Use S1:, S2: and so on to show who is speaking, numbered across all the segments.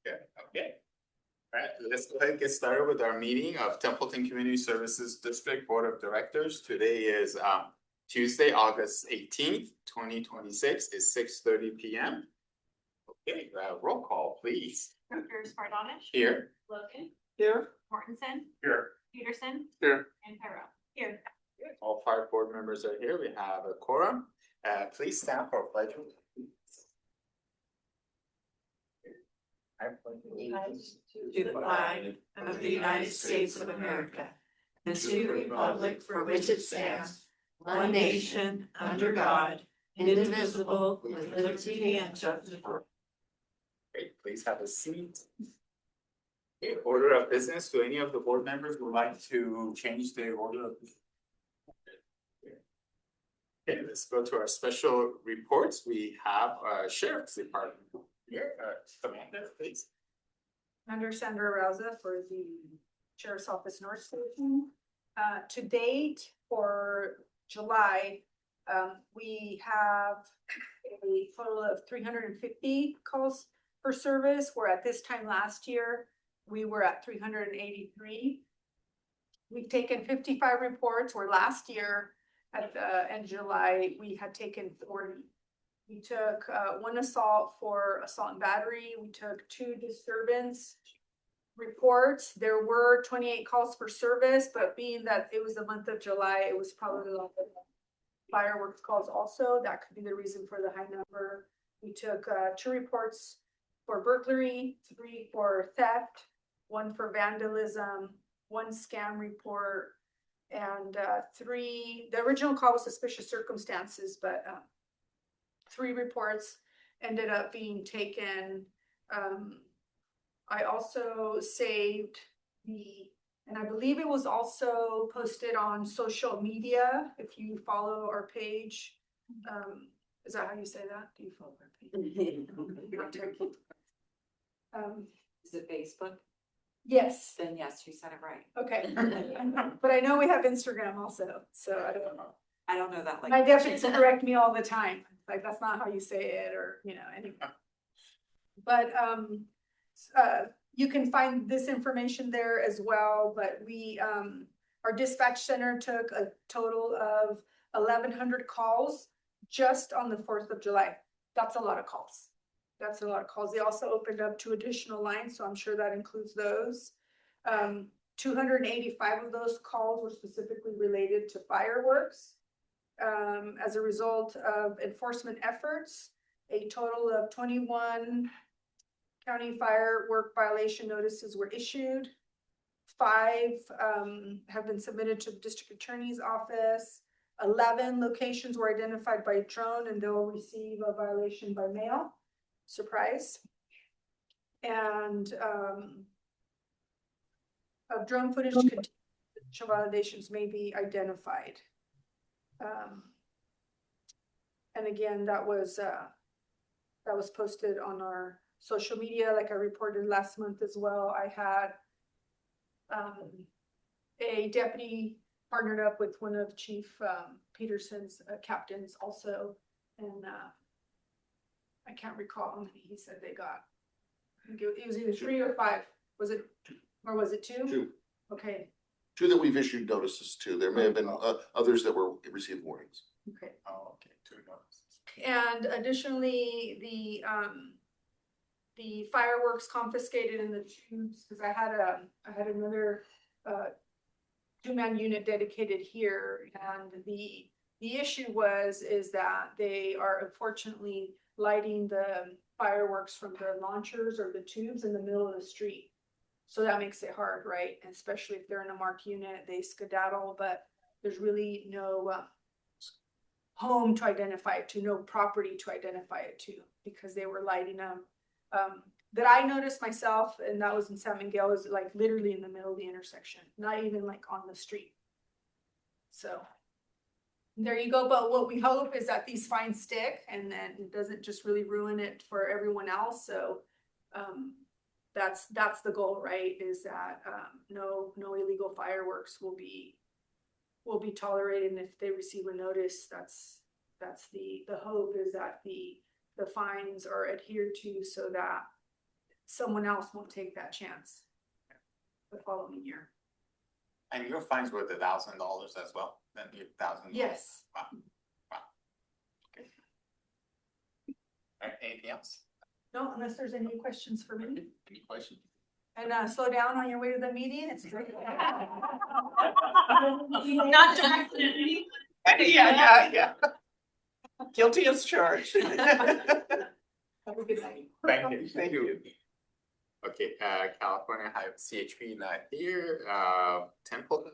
S1: Yeah, okay. All right, let's go ahead and get started with our meeting of Templeton Community Services District Board of Directors. Today is Tuesday, August 18th, 2026. It's 6:30 p.m. Okay, roll call, please.
S2: Dr. Spardonish.
S1: Here.
S2: Logan.
S3: Here.
S2: Mortensen.
S1: Here.
S2: Peterson.
S1: Here.
S2: And Pyro. Here.
S1: All 5 board members are here. We have a quorum. Please stand for pledge. I pledge allegiance
S3: To the flag of the United States of America and to the republic for which it stands, one nation, under God, indivisible, with liberty and justice for.
S1: Great, please have a seat. Okay, order of business. Do any of the board members would like to change their order of business? Okay, let's go to our special reports. We have Sheriff's Department here. Amanda, please.
S4: Under Sandra Raza for the Sheriff's Office North Station. To date, for July, we have a total of 350 calls per service, where at this time last year, we were at 383. We've taken 55 reports, where last year at the end of July, we had taken 40. We took 1 assault for assault and battery. We took 2 disturbance reports. There were 28 calls for service, but being that it was the month of July, it was probably a lot of fireworks calls also. That could be the reason for the high number. We took 2 reports for burglary, 3 for theft, 1 for vandalism, 1 scam report, and 3, the original call was suspicious circumstances, but 3 reports ended up being taken. I also saved and I believe it was also posted on social media. If you follow our page, is that how you say that? Do you follow our page?
S3: Is it Facebook?
S4: Yes.
S3: Then yes, you said it right.
S4: Okay. But I know we have Instagram also, so I don't know.
S3: I don't know that.
S4: My deputies correct me all the time. Like, that's not how you say it, or, anyway. But, you can find this information there as well, but our dispatch center took a total of 1,100 calls just on the 4th of July. That's a lot of calls. That's a lot of calls. They also opened up 2 additional lines, so I'm sure that includes those. 285 of those calls were specifically related to fireworks. As a result of enforcement efforts, a total of 21 county firework violation notices were issued. 5 have been submitted to the district attorney's office. 11 locations were identified by drone, and they'll receive a violation by mail. Surprise. And of drone footage, potential violations may be identified. And again, that was posted on our social media, like I reported last month as well. I had a deputy partnered up with one of Chief Peterson's captains also, and I can't recall how many he said they got. I think it was either 3 or 5. Was it, or was it 2?
S5: 2.
S4: Okay.
S5: 2 that we've issued notices to. There may have been others that were received warnings.
S4: Okay.
S1: Oh, okay, 2 notices.
S4: And additionally, the fireworks confiscated in the tubes, because I had another 2-man unit dedicated here, and the issue is that they are unfortunately lighting the fireworks from the launchers or the tubes in the middle of the street. So that makes it hard, right? And especially if they're in a marked unit, they skedaddle, but there's really no home to identify it to, no property to identify it to, because they were lighting them. That I noticed myself, and that was in San Miguel, was like literally in the middle of the intersection, not even like on the street. So there you go. But what we hope is that these fines stick, and then it doesn't just really ruin it for everyone else. So that's the goal, right? Is that no illegal fireworks will be tolerated, and if they receive a notice, that's the hope, is that the fines are adhered to, so that someone else won't take that chance the following year.
S1: And your fines were the $1,000 as well, then you $1,000.
S4: Yes.
S1: Wow. Wow. Okay. All right, anything else?
S4: No, unless there's any questions for me.
S1: Any questions?
S4: And slow down on your way to the meeting. It's
S2: Not directed at me.
S3: Yeah. Guilty as charged.
S4: Have a good night.
S1: Thank you. Okay, California High CHP not here, Templeton.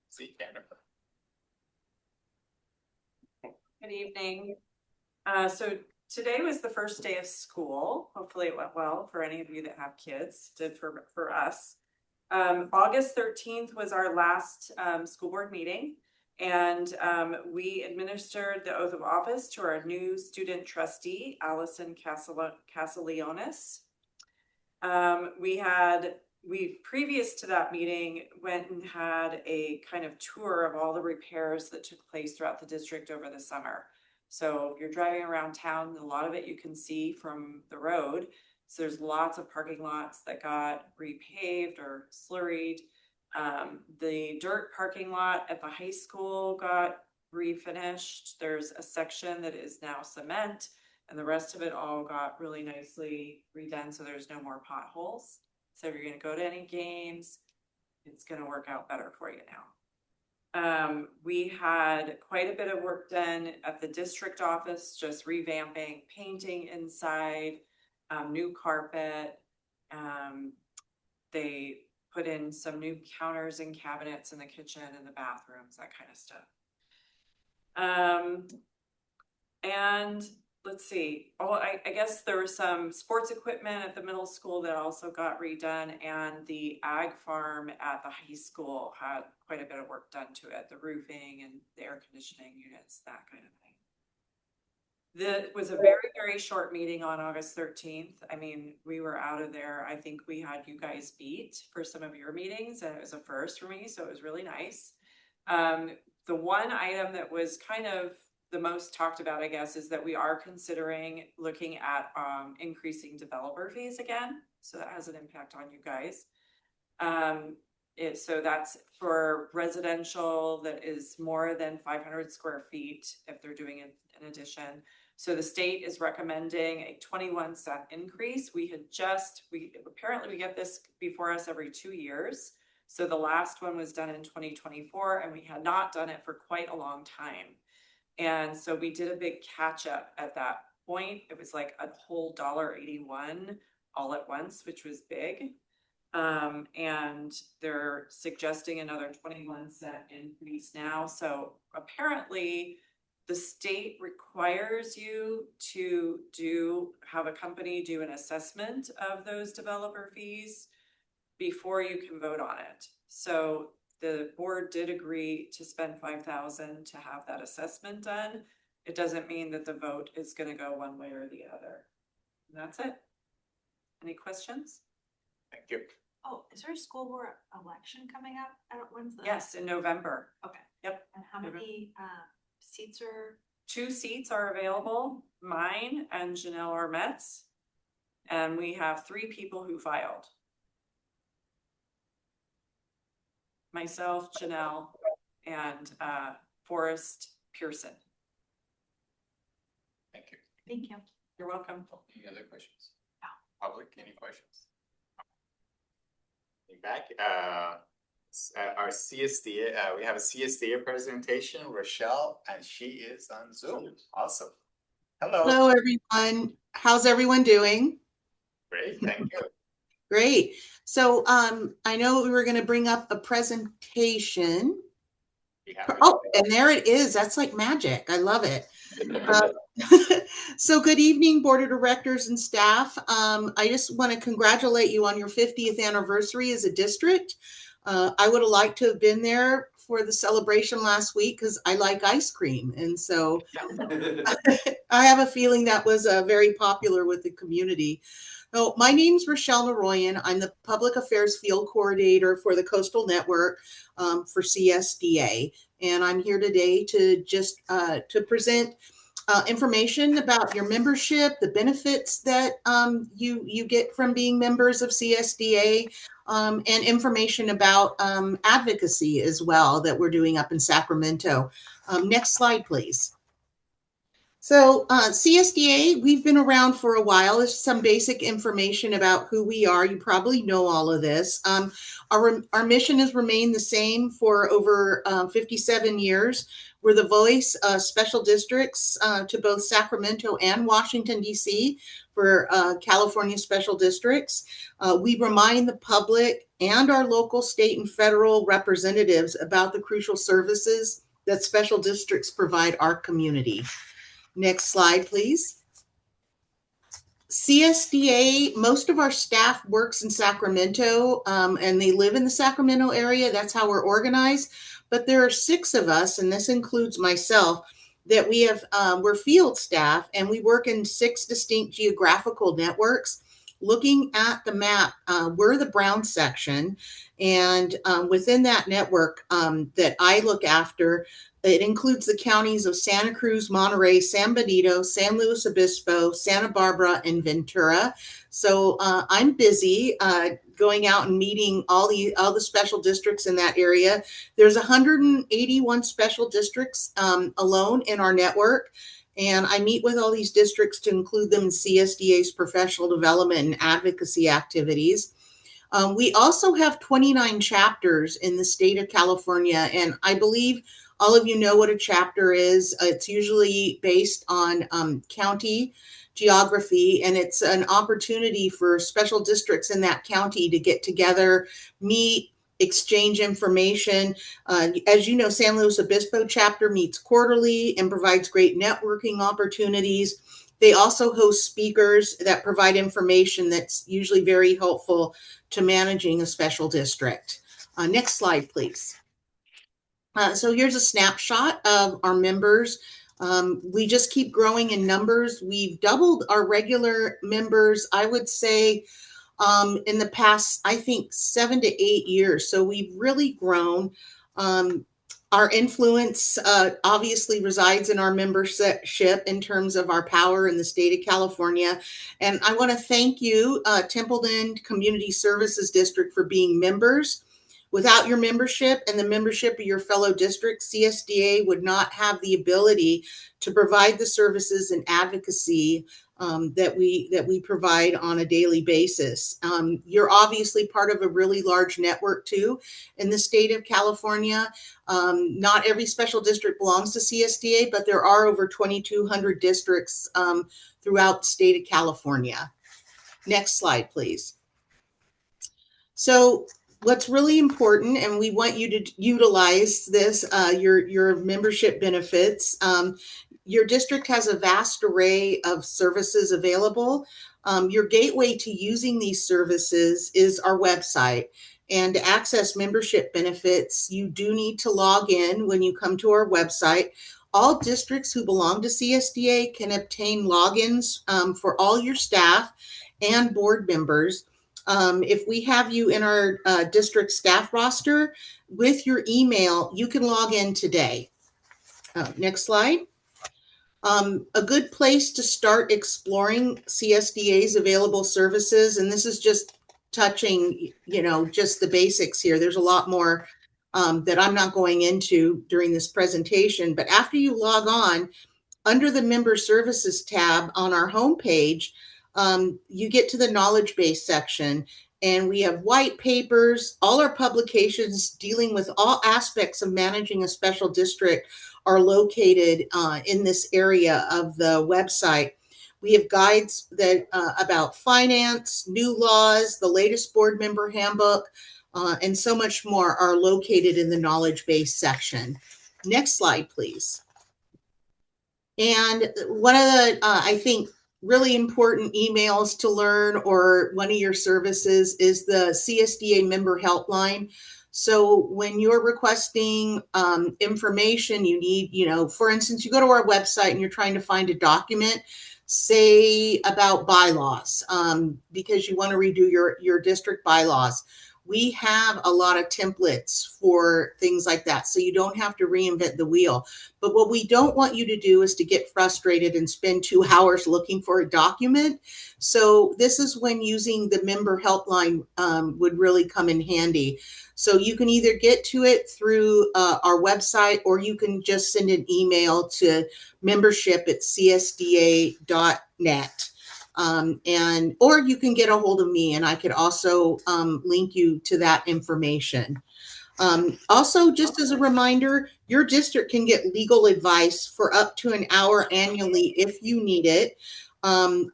S1: See Jennifer.
S6: Good evening. So today was the first day of school. Hopefully it went well for any of you that have kids. Did for us. August 13th was our last school board meeting. And we administered the oath of office to our new student trustee, Allison Castiglionis. We previous to that meeting went and had a kind of tour of all the repairs that took place throughout the district over the summer. So if you're driving around town, a lot of it you can see from the road. So there's lots of parking lots that got repaved or slurried. The dirt parking lot at the high school got refinished. There's a section that is now cement, and the rest of it all got really nicely redone, so there's no more potholes. So if you're gonna go to any games, it's gonna work out better for you now. We had quite a bit of work done at the district office, just revamping, painting inside, new carpet. They put in some new counters and cabinets in the kitchen and the bathrooms, that kind of stuff. And let's see, I guess there was some sports equipment at the middle school that also got redone, and the ag farm at the high school had quite a bit of work done to it, the roofing and the air conditioning units, that kind of thing. That was a very, very short meeting on August 13th. I mean, we were out of there. I think we had you guys beat for some of your meetings, and it was a first for me, so it was really nice. The one item that was kind of the most talked about, I guess, is that we are considering looking at increasing developer fees again. So that has an impact on you guys. So that's for residential that is more than 500 square feet if they're doing an addition. So the state is recommending a 21-cent increase. We apparently we get this before us every 2 years. So the last one was done in 2024, and we had not done it for quite a long time. And so we did a big catch up at that point. It was like a whole $1.81 all at once, which was big. And they're suggesting another 21-cent increase now. So apparently the state requires you to have a company do an assessment of those developer fees before you can vote on it. So the board did agree to spend $5,000 to have that assessment done. It doesn't mean that the vote is going to go one way or the other. And that's it. Any questions?
S1: Thank you.
S2: Oh, is there a school board election coming up? When's the?
S6: Yes, in November.
S2: Okay.
S6: Yep.
S2: And how many seats are?
S6: 2 seats are available, mine and Janelle Armetz. And we have 3 people who filed. Myself, Janelle, and Forrest Pearson.
S1: Thank you.
S2: Thank you.
S6: You're welcome.
S1: Any other questions?
S2: No.
S1: Public, any questions? Back, our CSDA, we have a CSDA presentation, Rochelle, and she is on Zoom. Awesome. Hello.
S7: Hello, everyone. How's everyone doing?
S1: Great, thank you.
S7: Great. So I know we were going to bring up a presentation. Oh, and there it is. That's like magic. I love it. So good evening, board of directors and staff. I just want to congratulate you on your 50th anniversary as a district. I would have liked to have been there for the celebration last week because I like ice cream. And so I have a feeling that was very popular with the community. So my name's Rochelle Naroyan. I'm the Public Affairs Field Coordinator for the Coastal Network for CSDA. And I'm here today to just to present information about your membership, the benefits that you get from being members of CSDA, and information about advocacy as well that we're doing up in Sacramento. Next slide, please. So CSDA, we've been around for a while. There's some basic information about who we are. You probably know all of this. Our mission has remained the same for over 57 years. We're the voice of special districts to both Sacramento and Washington, D.C. for California special districts. We remind the public and our local, state, and federal representatives about the crucial services that special districts provide our community. Next slide, please. CSDA, most of our staff works in Sacramento and they live in the Sacramento area. That's how we're organized. But there are 6 of us, and this includes myself, that we have, we're field staff and we work in 6 distinct geographical networks. Looking at the map, we're the brown section. And within that network that I look after, it includes the counties of Santa Cruz, Monterey, San Benito, San Luis Obispo, Santa Barbara, and Ventura. So I'm busy going out and meeting all the special districts in that area. There's 181 special districts alone in our network. And I meet with all these districts to include them in CSDA's professional development and advocacy activities. We also have 29 chapters in the state of California, and I believe all of you know what a chapter is. It's usually based on county geography, and it's an opportunity for special districts in that county to get together, meet, exchange information. As you know, San Luis Obispo chapter meets quarterly and provides great networking opportunities. They also host speakers that provide information that's usually very helpful to managing a special district. Next slide, please. So here's a snapshot of our members. We just keep growing in numbers. We've doubled our regular members, I would say, in the past, I think, 7 to 8 years. So we've really grown. Our influence obviously resides in our membership in terms of our power in the state of California. And I want to thank you, Templeton Community Services District, for being members. Without your membership and the membership of your fellow districts, CSDA would not have the ability to provide the services and advocacy that we provide on a daily basis. You're obviously part of a really large network too in the state of California. Not every special district belongs to CSDA, but there are over 2,200 districts throughout the state of California. Next slide, please. So what's really important, and we want you to utilize this, your membership benefits. Your district has a vast array of services available. Your gateway to using these services is our website. And to access membership benefits, you do need to log in when you come to our website. All districts who belong to CSDA can obtain logins for all your staff and board members. If we have you in our district staff roster with your email, you can log in today. Next slide. A good place to start exploring CSDA's available services, and this is just touching, just the basics here. There's a lot more that I'm not going into during this presentation, but after you log on, under the Member Services tab on our homepage, you get to the knowledge base section, and we have white papers. All our publications dealing with all aspects of managing a special district are located in this area of the website. We have guides that about finance, new laws, the latest board member handbook, and so much more are located in the knowledge base section. Next slide, please. And one of the, I think, really important emails to learn, or one of your services, is the CSDA member helpline. So when you're requesting information, you need, for instance, you go to our website and you're trying to find a document, say about bylaws, because you want to redo your district bylaws. we have a lot of templates for things like that. So you don't have to reinvent the wheel. But what we don't want you to do is to get frustrated and spend 2 hours looking for a document. So this is when using the member helpline would really come in handy. So you can either get to it through our website, or you can just send an email to membership@csda.net. Or you can get a hold of me, and I could also link you to that information. Also, just as a reminder, your district can get legal advice for up to an hour annually if you need it.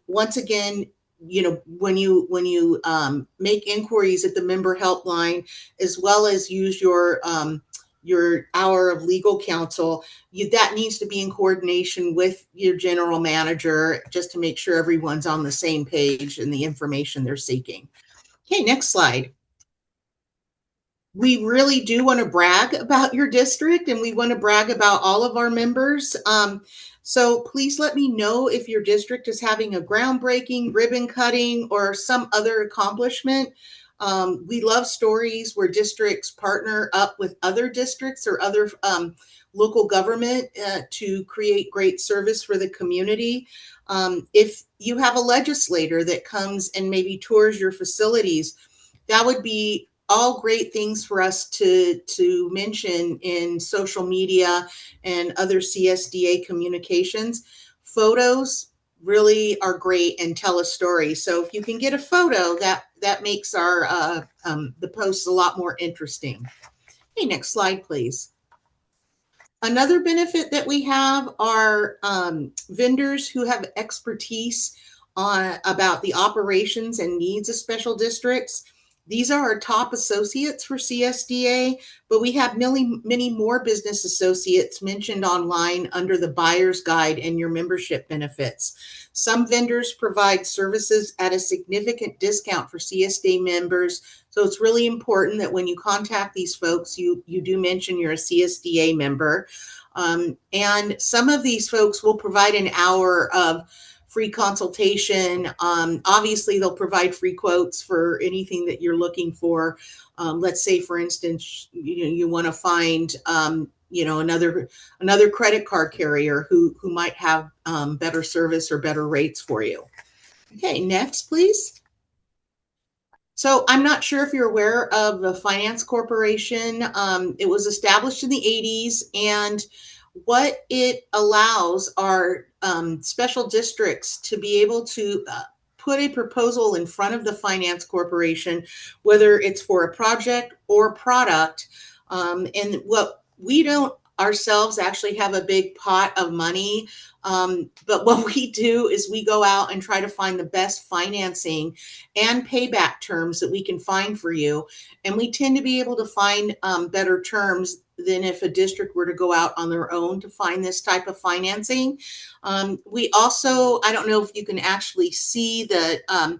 S7: Once again, when you make inquiries at the member helpline, as well as use your hour of legal counsel, that needs to be in coordination with your general manager, just to make sure everyone's on the same page and the information they're seeking. Okay, next slide. We really do want to brag about your district, and we want to brag about all of our members. So please let me know if your district is having a groundbreaking, ribbon cutting, or some other accomplishment. We love stories where districts partner up with other districts or other local government to create great service for the community. If you have a legislator that comes and maybe tours your facilities, that would be all great things for us to mention in social media and other CSDA communications. Photos really are great and tell a story. So if you can get a photo, that makes our the posts a lot more interesting. Okay, next slide, please. Another benefit that we have are vendors who have expertise about the operations and needs of special districts. These are our top associates for CSDA, but we have many more business associates mentioned online under the buyer's guide and your membership benefits. Some vendors provide services at a significant discount for CSDA members. So it's really important that when you contact these folks, you do mention you're a CSDA member. And some of these folks will provide an hour of free consultation. Obviously, they'll provide free quotes for anything that you're looking for. Let's say, for instance, you want to find another credit card carrier who might have better service or better rates for you. Okay, next, please. So I'm not sure if you're aware of the Finance Corporation. It was established in the 80s, and what it allows are special districts to be able to put a proposal in front of the Finance Corporation, whether it's for a project or product. And what we don't ourselves actually have a big pot of money. But what we do is we go out and try to find the best financing and payback terms that we can find for you. And we tend to be able to find better terms than if a district were to go out on their own to find this type of financing. We also, I don't know if you can actually see the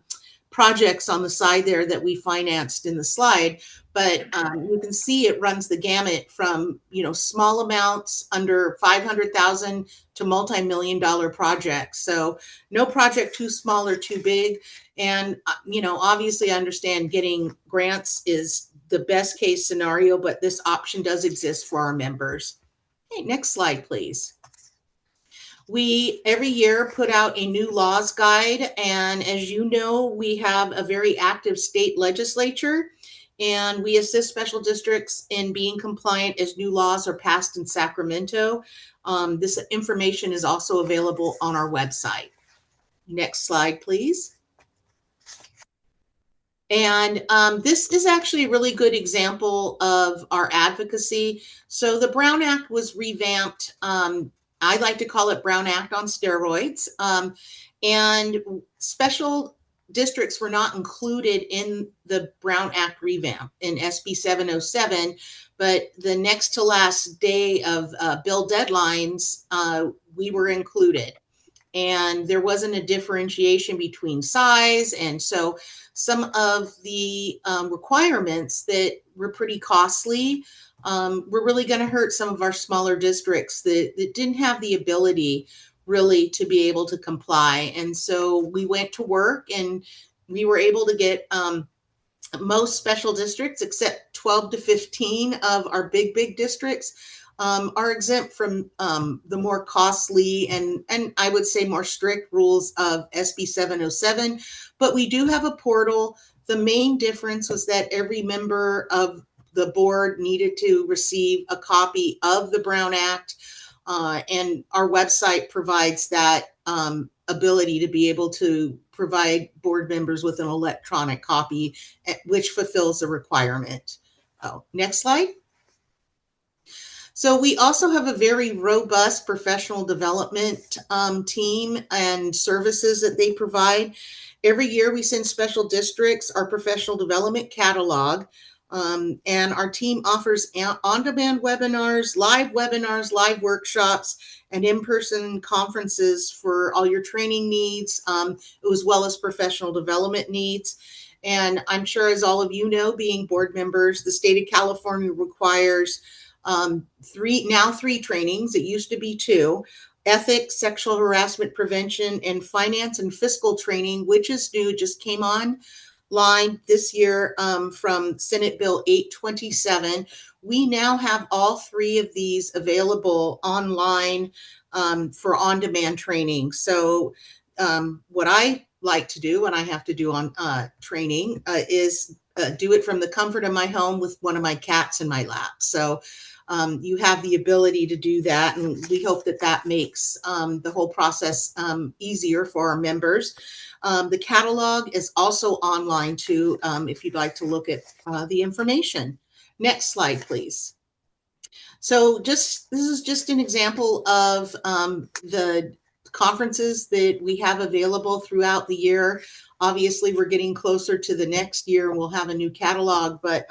S7: projects on the side there that we financed in the slide, but you can see it runs the gamut from, small amounts under 500,000 to multi-million-dollar projects. So no project too small or too big. And, obviously I understand getting grants is the best case scenario, but this option does exist for our members. Okay, next slide, please. We every year put out a new laws guide, and as you know, we have a very active state legislature, and we assist special districts in being compliant as new laws are passed in Sacramento. This information is also available on our website. Next slide, please. And this is actually a really good example of our advocacy. So the Brown Act was revamped. I like to call it Brown Act on steroids. And special districts were not included in the Brown Act revamp in SB 707, but the next to last day of bill deadlines, we were included. And there wasn't a differentiation between size. And so some of the requirements that were pretty costly were really going to hurt some of our smaller districts that didn't have the ability really to be able to comply. And so we went to work, and we were able to get most special districts, except 12 to 15 of our big districts, are exempt from the more costly and I would say more strict rules of SB 707. But we do have a portal. The main difference was that every member of the board needed to receive a copy of the Brown Act, and our website provides that ability to be able to provide board members with an electronic copy, which fulfills the requirement. Oh, next slide. So we also have a very robust professional development team and services that they provide. Every year we send special districts our professional development catalog, and our team offers on-demand webinars, live workshops, and in-person conferences for all your training needs, as well as professional development needs. And I'm sure, as all of you know, being board members, the state of California requires three trainings. It used to be 2: ethics, sexual harassment prevention, and finance and fiscal training, which is new, just came online this year from Senate Bill 827. We now have all 3 of these available online for on-demand training. So what I like to do when I have to do on training is do it from the comfort of my home with one of my cats in my lap. So you have the ability to do that, and we hope that that makes the whole process easier for our members. The catalog is also online too, if you'd like to look at the information. Next slide, please. So this is just an example of the conferences that we have available throughout the year. Obviously, we're getting closer to the next year and we'll have a new catalog, but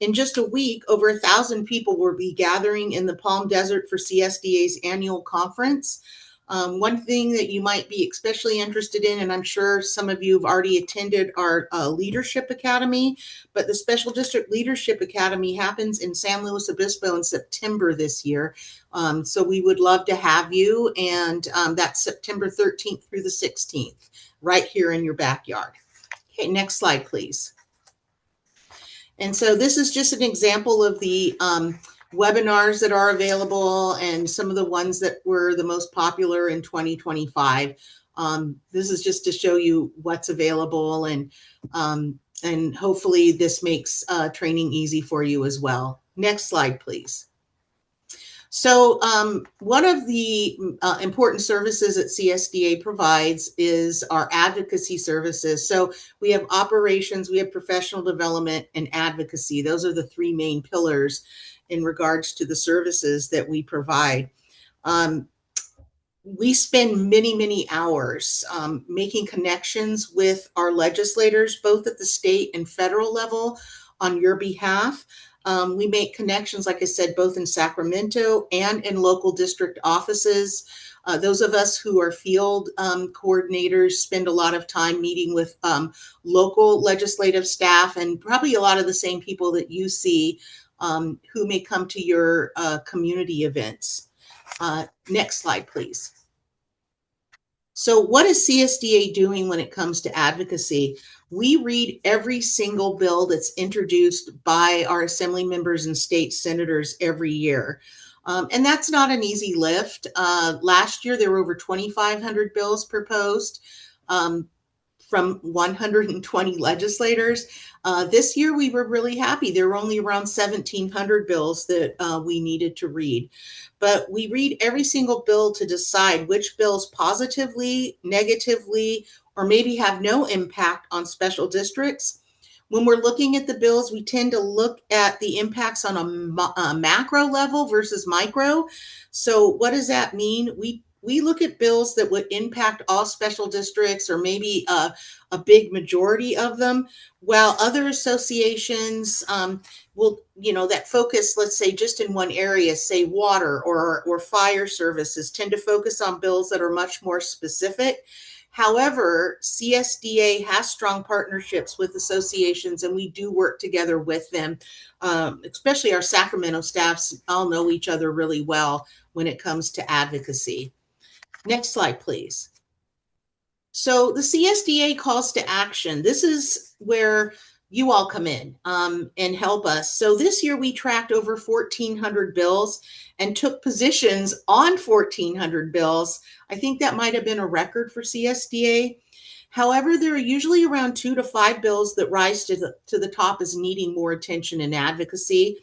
S7: in just a week, over 1,000 people will be gathering in the Palm Desert for CSDA's annual conference. One thing that you might be especially interested in, and I'm sure some of you have already attended our Leadership Academy, but the Special District Leadership Academy happens in San Luis Obispo in September this year. So we would love to have you, and that's September 13th through the 16th, right here in your backyard. Okay, next slide, please. And so this is just an example of the webinars that are available and some of the ones that were the most popular in 2025. This is just to show you what's available, and hopefully this makes training easy for you as well. Next slide, please. So one of the important services that CSDA provides is our advocacy services. So we have operations, we have professional development, and advocacy. Those are the 3 main pillars in regards to the services that we provide. We spend many hours making connections with our legislators, both at the state and federal level, on your behalf. We make connections, like I said, both in Sacramento and in local district offices. Those of us who are field coordinators spend a lot of time meeting with local legislative staff, and probably a lot of the same people that you see who may come to your community events. Next slide, please. So what is CSDA doing when it comes to advocacy? We read every single bill that's introduced by our assembly members and state senators every year. And that's not an easy lift. Last year, there were over 2,500 bills proposed from 120 legislators. This year, we were really happy. There were only around 1,700 bills that we needed to read. But we read every single bill to decide which bills positively, negatively, or maybe have no impact on special districts. When we're looking at the bills, we tend to look at the impacts on a macro level versus micro. So what does that mean? We look at bills that would impact all special districts, or maybe a big majority of them, while other associations will, that focus, let's say, just in one area, say water or fire services, tend to focus on bills that are much more specific. However, CSDA has strong partnerships with associations, and we do work together with them. Especially our Sacramento staffs all know each other really well when it comes to advocacy. Next slide, please. So the CSDA calls to action. This is where, you all come in and help us. So this year we tracked over 1,400 bills and took positions on 1,400 bills. I think that might have been a record for CSDA. However, there are usually around 2 to 5 bills that rise to the top as needing more attention and advocacy.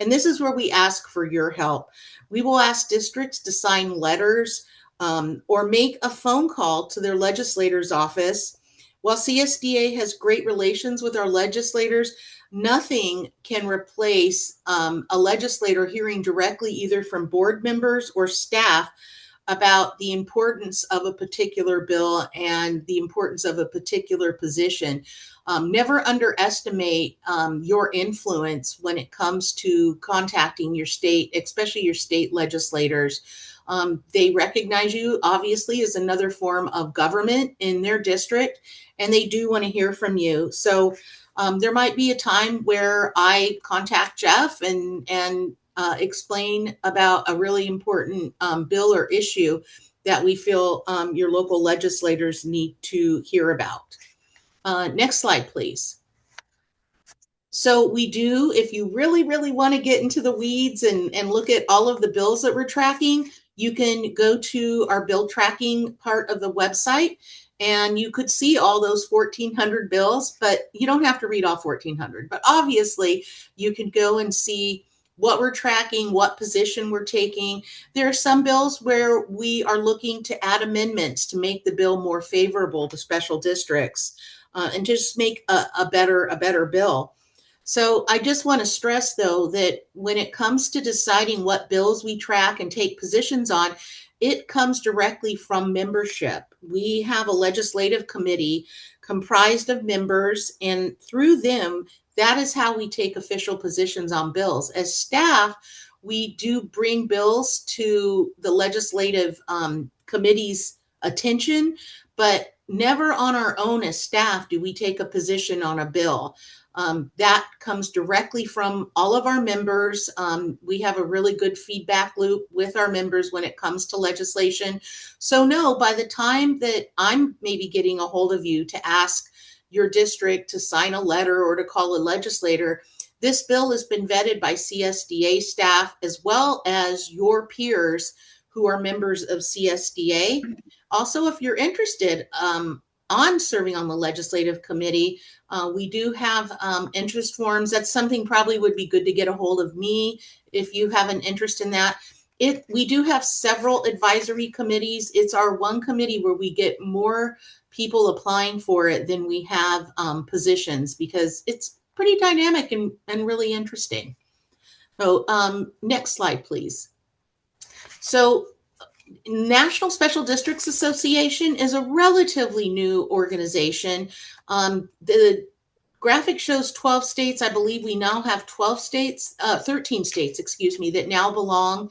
S7: And this is where we ask for your help. We will ask districts to sign letters or make a phone call to their legislator's office. While CSDA has great relations with our legislators, nothing can replace a legislator hearing directly either from board members or staff about the importance of a particular bill and the importance of a particular position. Never underestimate your influence when it comes to contacting your state, especially your state legislators. They recognize you, obviously, as another form of government in their district, and they do want to hear from you. So there might be a time where I contact Jeff and explain about a really important bill or issue that we feel your local legislators need to hear about. Next slide, please. So we do, if you really, really want to get into the weeds and look at all of the bills that we're tracking, you can go to our bill tracking part of the website and you could see all those 1,400 bills, but you don't have to read all 1,400. But obviously you can go and see what we're tracking, what position we're taking. There are some bills where we are looking to add amendments to make the bill more favorable to special districts and just make a better bill. So I just want to stress, though, that when it comes to deciding what bills we track and take positions on, it comes directly from membership. We have a legislative committee comprised of members, and through them, that is how we take official positions on bills. As staff, we do bring bills to the legislative committee's attention, but never on our own as staff do we take a position on a bill. That comes directly from all of our members. We have a really good feedback loop with our members when it comes to legislation. So no, by the time that I'm maybe getting a hold of you to ask your district to sign a letter or to call a legislator, this bill has been vetted by CSDA staff as well as your peers who are members of CSDA. Also, if you're interested on serving on the legislative committee, we do have interest forms. That's something probably would be good to get a hold of me if you have an interest in that. We do have several advisory committees. It's our one committee where we get more people applying for it than we have positions, because it's pretty dynamic and really interesting. So next slide, please. So National Special Districts Association is a relatively new organization. The graphic shows 12 states. I believe we now have 13 states, excuse me, that now belong.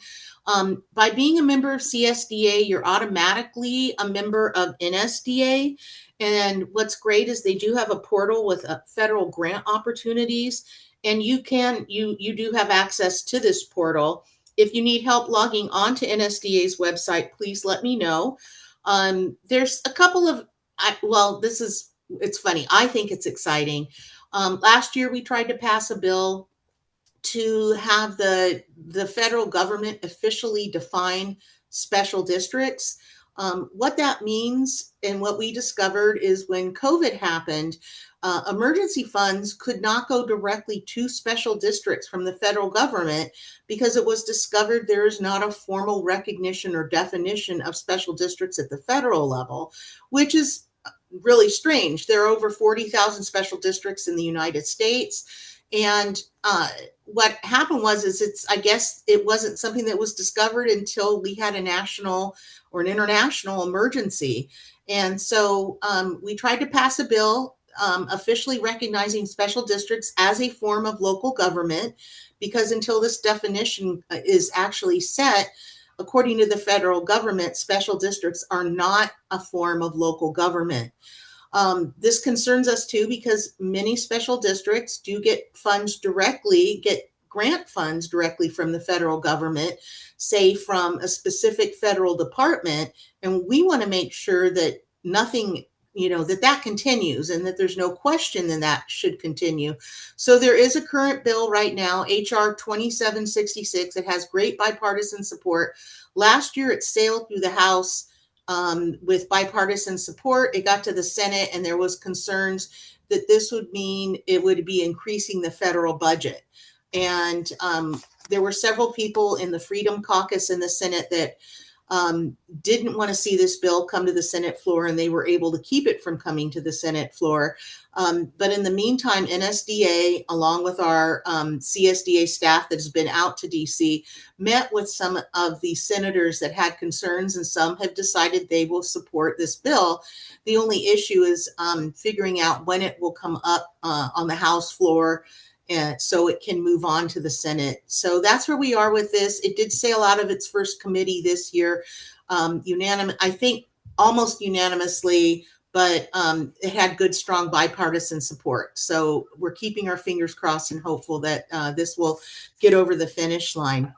S7: By being a member of CSDA, you're automatically a member of NSDA. And what's great is they do have a portal with federal grant opportunities, and you do have access to this portal. If you need help logging on to NSDA's website, please let me know. There's a couple of, it's funny. I think it's exciting. Last year, we tried to pass a bill to have the federal government officially define special districts. What that means and what we discovered is when COVID happened, emergency funds could not go directly to special districts from the federal government because it was discovered there is not a formal recognition or definition of special districts at the federal level, which is really strange. There are over 40,000 special districts in the United States. And what happened I guess it wasn't something that was discovered until we had a national or an international emergency. And so we tried to pass a bill officially recognizing special districts as a form of local government, because until this definition is actually set, according to the federal government, special districts are not a form of local government. This concerns us too, because many special districts do get grant funds directly from the federal government, say from a specific federal department. And we want to make sure that nothing that continues and that there's no question then that should continue. So there is a current bill right now, HR 2766. It has great bipartisan support. Last year it sailed through the House with bipartisan support. It got to the Senate and there was concerns that this would mean it would be increasing the federal budget. And there were several people in the Freedom Caucus in the Senate that didn't want to see this bill come to the Senate floor, and they were able to keep it from coming to the Senate floor. But in the meantime, NSDA, along with our CSDA staff that has been out to DC, met with some of the senators that had concerns, and some have decided they will support this bill. The only issue is figuring out when it will come up on the House floor, and so it can move on to the Senate. So that's where we are with this. It did sail out of its first committee this year, I think almost unanimously, but it had good, strong bipartisan support. So we're keeping our fingers crossed and hopeful that this will get over the finish line.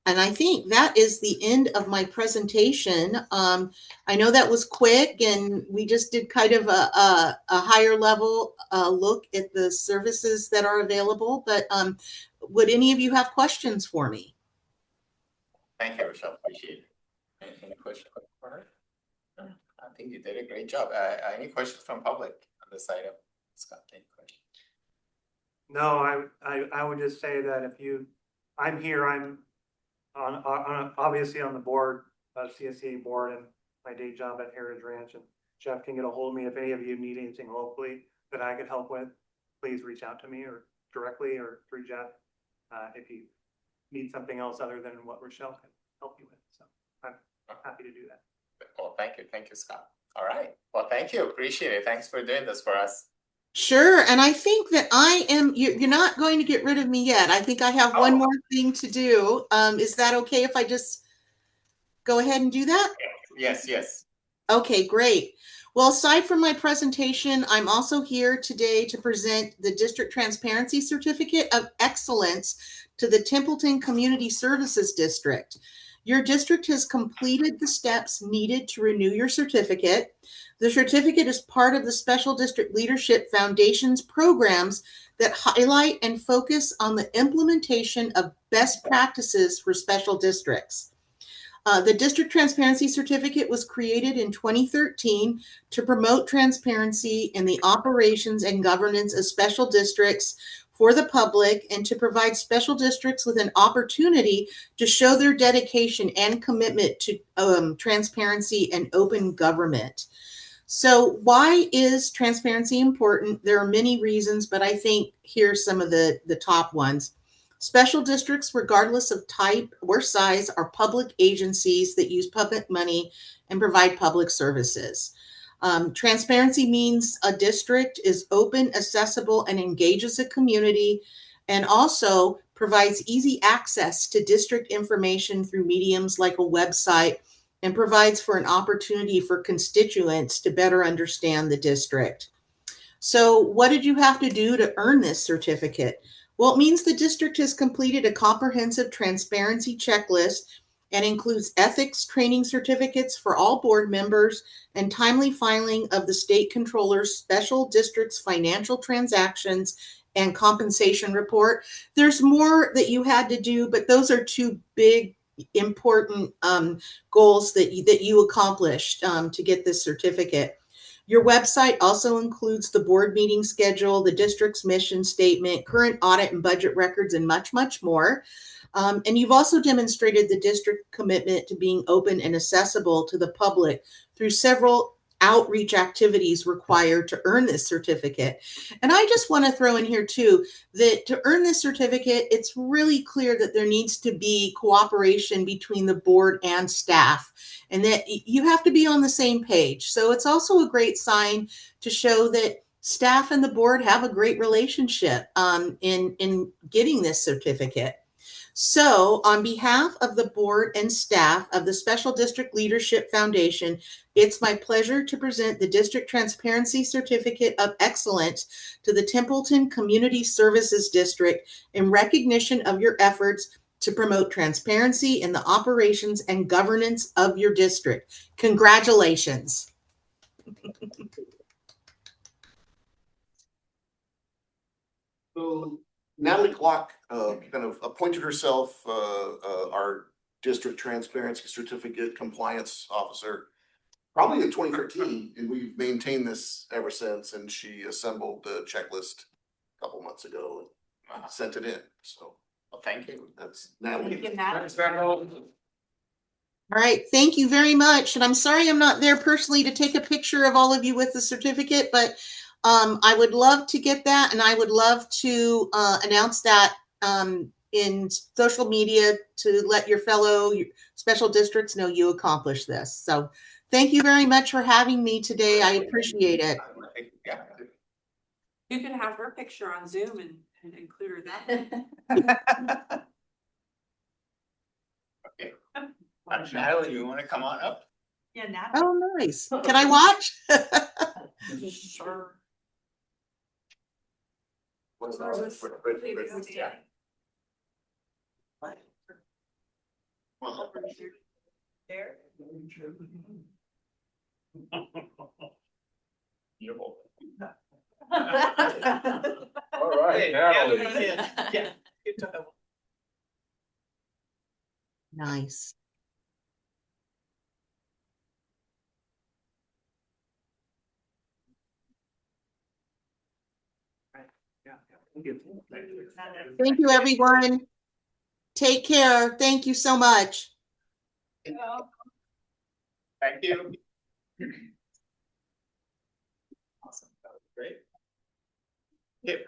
S7: And I think that is the end of my presentation. I know that was quick, and we just did kind of a higher level look at the services that are available. But would any of you have questions for me?
S1: Thank you, Rochelle. Appreciate it. Any questions for her? No, I think you did a great job. Any questions from public on this item? Scott, any questions?
S8: No, I would just say that I'm here, I'm on obviously on the board, CSCA board, and my day job at Heritage Ranch. And Jeff can get a hold of me if any of you need anything locally that I could help with. Please reach out to me or directly or through Jeff if you need something else other than what Rochelle can help you with. So I'm happy to do that.
S1: Well, thank you, Scott. All right. Well, thank you. Appreciate it. Thanks for doing this for us.
S7: Sure. And I think that you're not going to get rid of me yet. I think I have one more thing to do. Is that okay if I just go ahead and do that?
S1: Yes.
S7: Okay, great. Well, aside from my presentation, I'm also here today to present the District Transparency Certificate of Excellence to the Templeton Community Services District. Your district has completed the steps needed to renew your certificate. The certificate is part of the Special District Leadership Foundation's programs that highlight and focus on the implementation of best practices for special districts. The District Transparency Certificate was created in 2013 to promote transparency in the operations and governance of special districts for the public and to provide special districts with an opportunity to show their dedication and commitment to transparency and open government. So why is transparency important? There are many reasons, but I think here's some of the top ones. Special districts, regardless of type or size, are public agencies that use public money and provide public services. Transparency means a district is open, accessible, and engages a community, and also provides easy access to district information through mediums like a website, and provides for an opportunity for constituents to better understand the district. So what did you have to do to earn this certificate? Well, it means the district has completed a comprehensive transparency checklist and includes ethics training certificates for all board members and timely filing of the state controller's special district's financial transactions and compensation report. There's more that you had to do, but those are two big, important goals that you accomplished to get this certificate. Your website also includes the board meeting schedule, the district's mission statement, current audit and budget records, and much, much more. And you've also demonstrated the district commitment to being open and accessible to the public through several outreach activities required to earn this certificate. And I just want to throw in here too, that to earn this certificate, it's really clear that there needs to be cooperation between the board and staff, and that you have to be on the same page. So it's also a great sign to show that staff and the board have a great relationship in getting this certificate. So on behalf of the board and staff of the Special District Leadership Foundation, it's my pleasure to present the District Transparency Certificate of Excellence to the Templeton Community Services District in recognition of your efforts to promote transparency in the operations and governance of your district. Congratulations.
S5: So Natalie Glock, kind of appointed herself, our district transparency certificate compliance officer. Probably in 2013, and we've maintained this ever since, and she assembled the checklist a couple months ago and sent it in, so
S1: Well, thank you.
S5: that's Natalie.
S7: All right, thank you very much. And I'm sorry I'm not there personally to take a picture of all of you with the certificate, but I would love to get that, and I would love to announce that in social media to let your fellow special districts know you accomplished this. So thank you very much for having me today. I appreciate it.
S1: Yeah.
S6: You can have her picture on Zoom and include her that.
S1: Okay. Natalie, you wanna come on up?
S2: Yeah, Natalie.
S7: Oh, nice. Can I watch?
S6: Sure.
S1: Yeah.
S6: There.
S1: Beautiful.
S5: All right, Natalie.
S1: Yeah.
S7: Nice. Thank you, everyone. Take care. Thank you so much.
S1: Thank you. Awesome, that was great. Okay,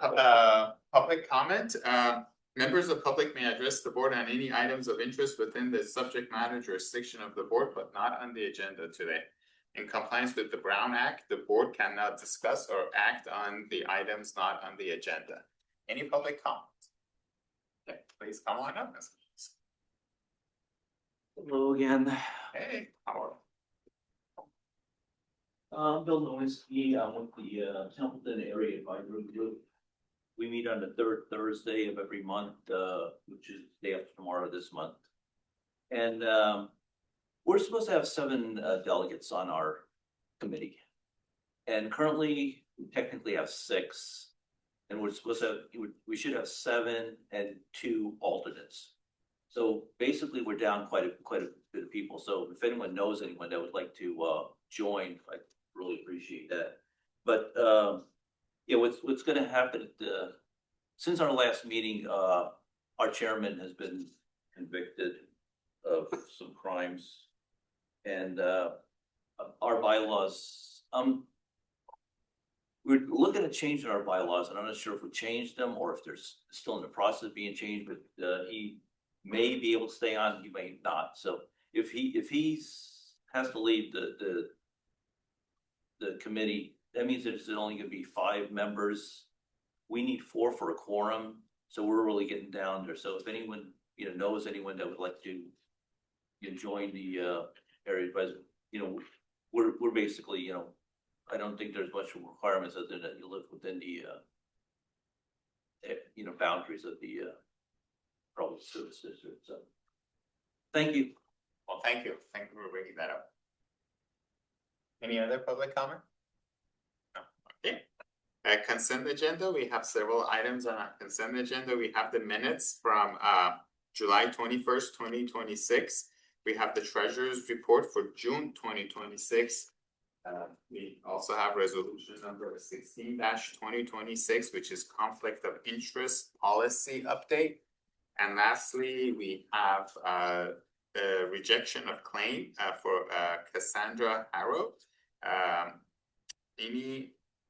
S1: public comment, members of public may address the board on any items of interest within the subject matter jurisdiction of the board, but not on the agenda today. In compliance with the Brown Act, the board cannot discuss or act on the items not on the agenda. Any public comments? Okay, please come on up.
S9: Hello again.
S1: Hey, how are
S9: Bill Nowinski, I'm with the Templeton Area Advisory Group. We meet on the third Thursday of every month, which is the day after tomorrow this month. And we're supposed to have 7 delegates on our committee. And currently, we technically have 6. And we're supposed to have, we should have 7 and 2 alternates. So basically, we're down quite a bit of people. So if anyone knows anyone that would like to join, I really appreciate that. But yeah, what's going to happen since our last meeting, our chairman has been convicted of some crimes, and our bylaws. We're looking at changing our bylaws, and I'm not sure if we changed them or if they're still in the process of being changed. But he may be able to stay on, he may not. So if he has to leave the committee, that means there's only going to be 5 members. We need 4 for a quorum, so we're really getting down there. So if anyone knows anyone that would like to join the area advisor, we're basically I don't think there's much requirements other than that you live within the boundaries of the public service district. So thank you.
S1: Well, thank you. Thank you for bringing that up. Any other public comment? No. Okay. Consent agenda. We have several items on our consent agenda. We have the minutes from July 21st, 2026. We have the treasurer's report for June 2026. We also have resolution number 16-2026, which is conflict of interest policy update. And lastly, we have the rejection of claim for Cassandra Harrow.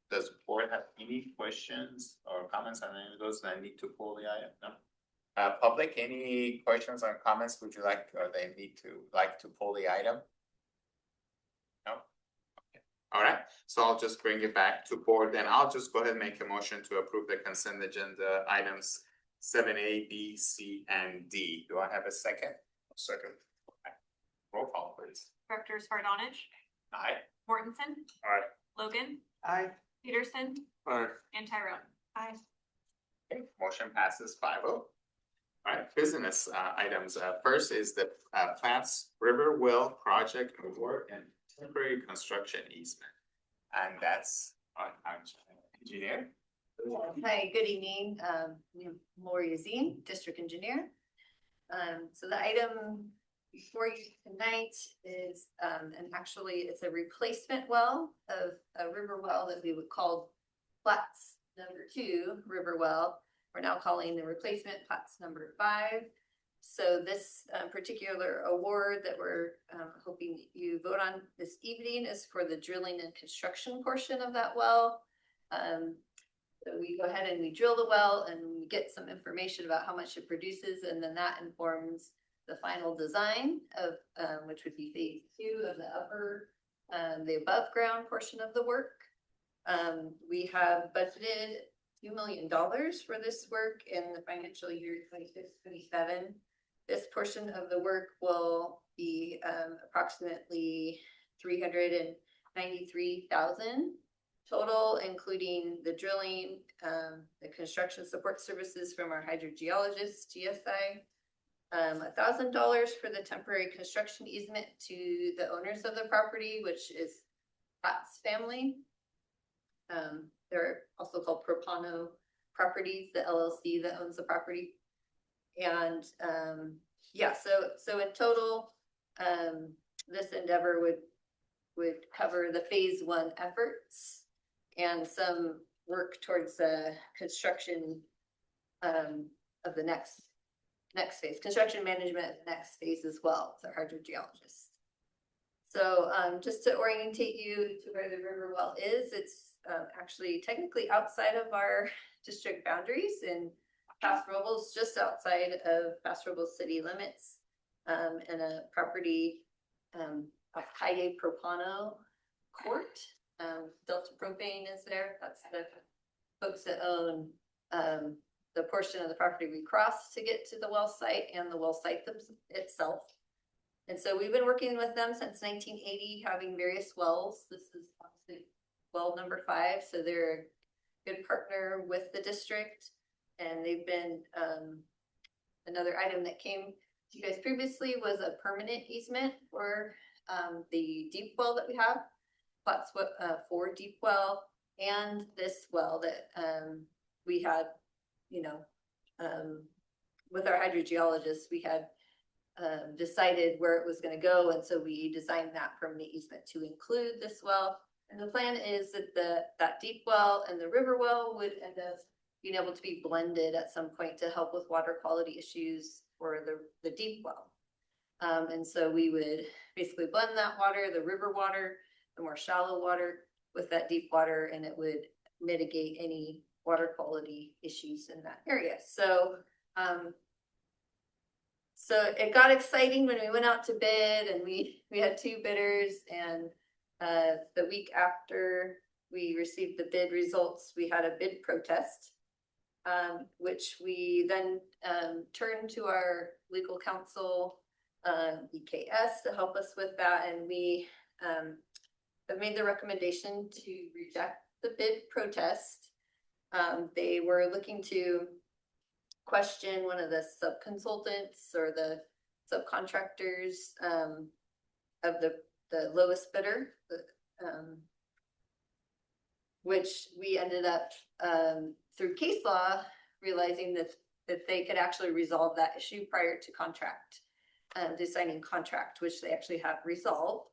S1: Does the board have any questions or comments on any of those that I need to pull the item? No. Public, any questions or comments would you like, or they need to pull the item? No. Okay. All right, so I'll just bring it back to board, and I'll just go ahead and make a motion to approve the consent agenda items 7A, B, C, and D. Do I have a second? Second. Okay. Roll call, please.
S2: Directors Fardonich,
S1: Aye.
S2: Mortensen.
S1: Aye.
S2: Logan,
S8: Aye.
S2: Peterson,
S1: Aye.
S2: and Tyrone. Aye.
S1: Okay, motion passes 5-0. All right, business items. First is the Platts River Well project award and temporary construction easement. And that's our engineer.
S3: Hi, good evening. I'm Lori Azim, District Engineer. So the item before you tonight is, and actually it's a replacement well of a river well that we would call Platts #2 river well. We're now calling the replacement Platts #5. So this particular award that we're hoping you vote on this evening is for the drilling and construction portion of that well. So we go ahead and we drill the well and we get some information about how much it produces, and then that informs the final design of which would be phase 2 of the above ground portion of the work. We have budgeted $2 million for this work in the financial year 26-27. This portion of the work will be approximately $393,000 total, including the drilling, the construction support services from our hydrogeologist, GSI, $1,000 for the temporary construction easement to the owners of the property, which is Pat's family. They're also called Propano Properties, the LLC that owns the property. And yeah, so in total, this endeavor would cover the phase 1 efforts and some work towards the construction of the next phase, construction management of the next phase as well, with our hydrogeologist. So just to orientate you to where the river well is, it's actually technically outside of our district boundaries in Paso Robles, just outside of Paso Robles city limits, in a property of Calle Propano Court. Delta Propane is there. That's the folks that own the portion of the property we cross to get to the well site and the well site itself. And so we've been working with them since 1980, having various wells. This is obviously well #5, so they're a good partner with the district. And they've been, another item that came to you guys previously was a permanent easement for the deep well that we have. Platts 4 deep well, and this well that we had, with our hydrogeologist, we had decided where it was going to go, and so we designed that permanent easement to include this well. And the plan is that that deep well and the river well would end up being able to be blended at some point to help with water quality issues for the deep well. And so we would basically blend that water, the river water, the more shallow water with that deep water, and it would mitigate any water quality issues in that area. So it got exciting when we went out to bid, and we had 2 bidders, and the week after we received the bid results, we had a bid protest, which we then turned to our legal counsel, EKS, to help us with that, and we have made the recommendation to reject the bid protest. They were looking to question one of the subconsultants or the subcontractors of the lowest bidder, which we ended up through case law realizing that they could actually resolve that issue prior to signing contract, which they actually have resolved.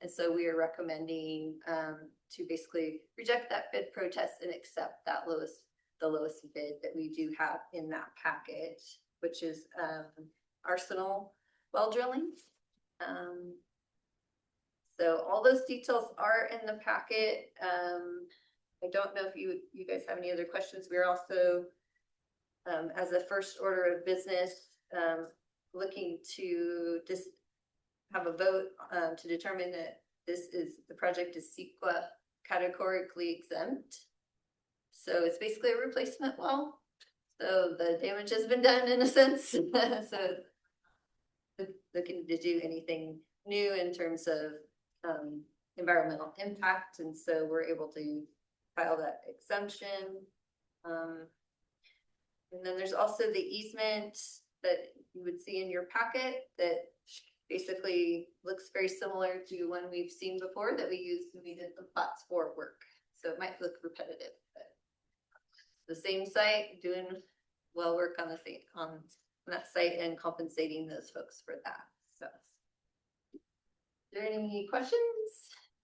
S3: And so we are recommending to basically reject that bid protest and accept that the lowest bid that we do have in that package, which is Arsenal well drilling. So all those details are in the packet. I don't know if you guys have any other questions. We're also, as a first order of business, looking to just have a vote to determine that the project is CEQA categorically exempt. So it's basically a replacement well. So the damage has been done in a sense. So looking to do anything new in terms of environmental impact, and so we're able to file that exemption. And then there's also the easement that you would see in your packet that basically looks very similar to one we've seen before that we used when we did the plots for work. So it might look repetitive, but the same site, doing well work on the site, on that site and compensating those folks for that, so. Are there any questions?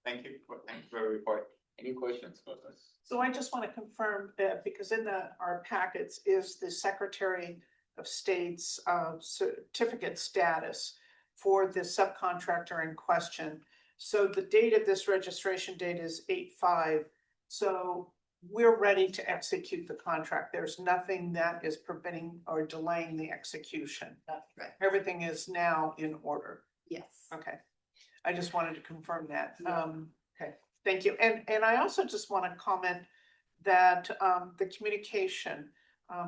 S1: Thank you for the report. Any questions for us?
S4: So I just want to confirm, because in our packets is the Secretary of State's certificate status for the subcontractor in question. So the date of this registration date is 8/5. So we're ready to execute the contract. There's nothing that is preventing or delaying the execution.
S3: Right.
S4: Everything is now in order.
S3: Yes.
S4: Okay. I just wanted to confirm that. Okay, thank you. And I also just want to comment that the communication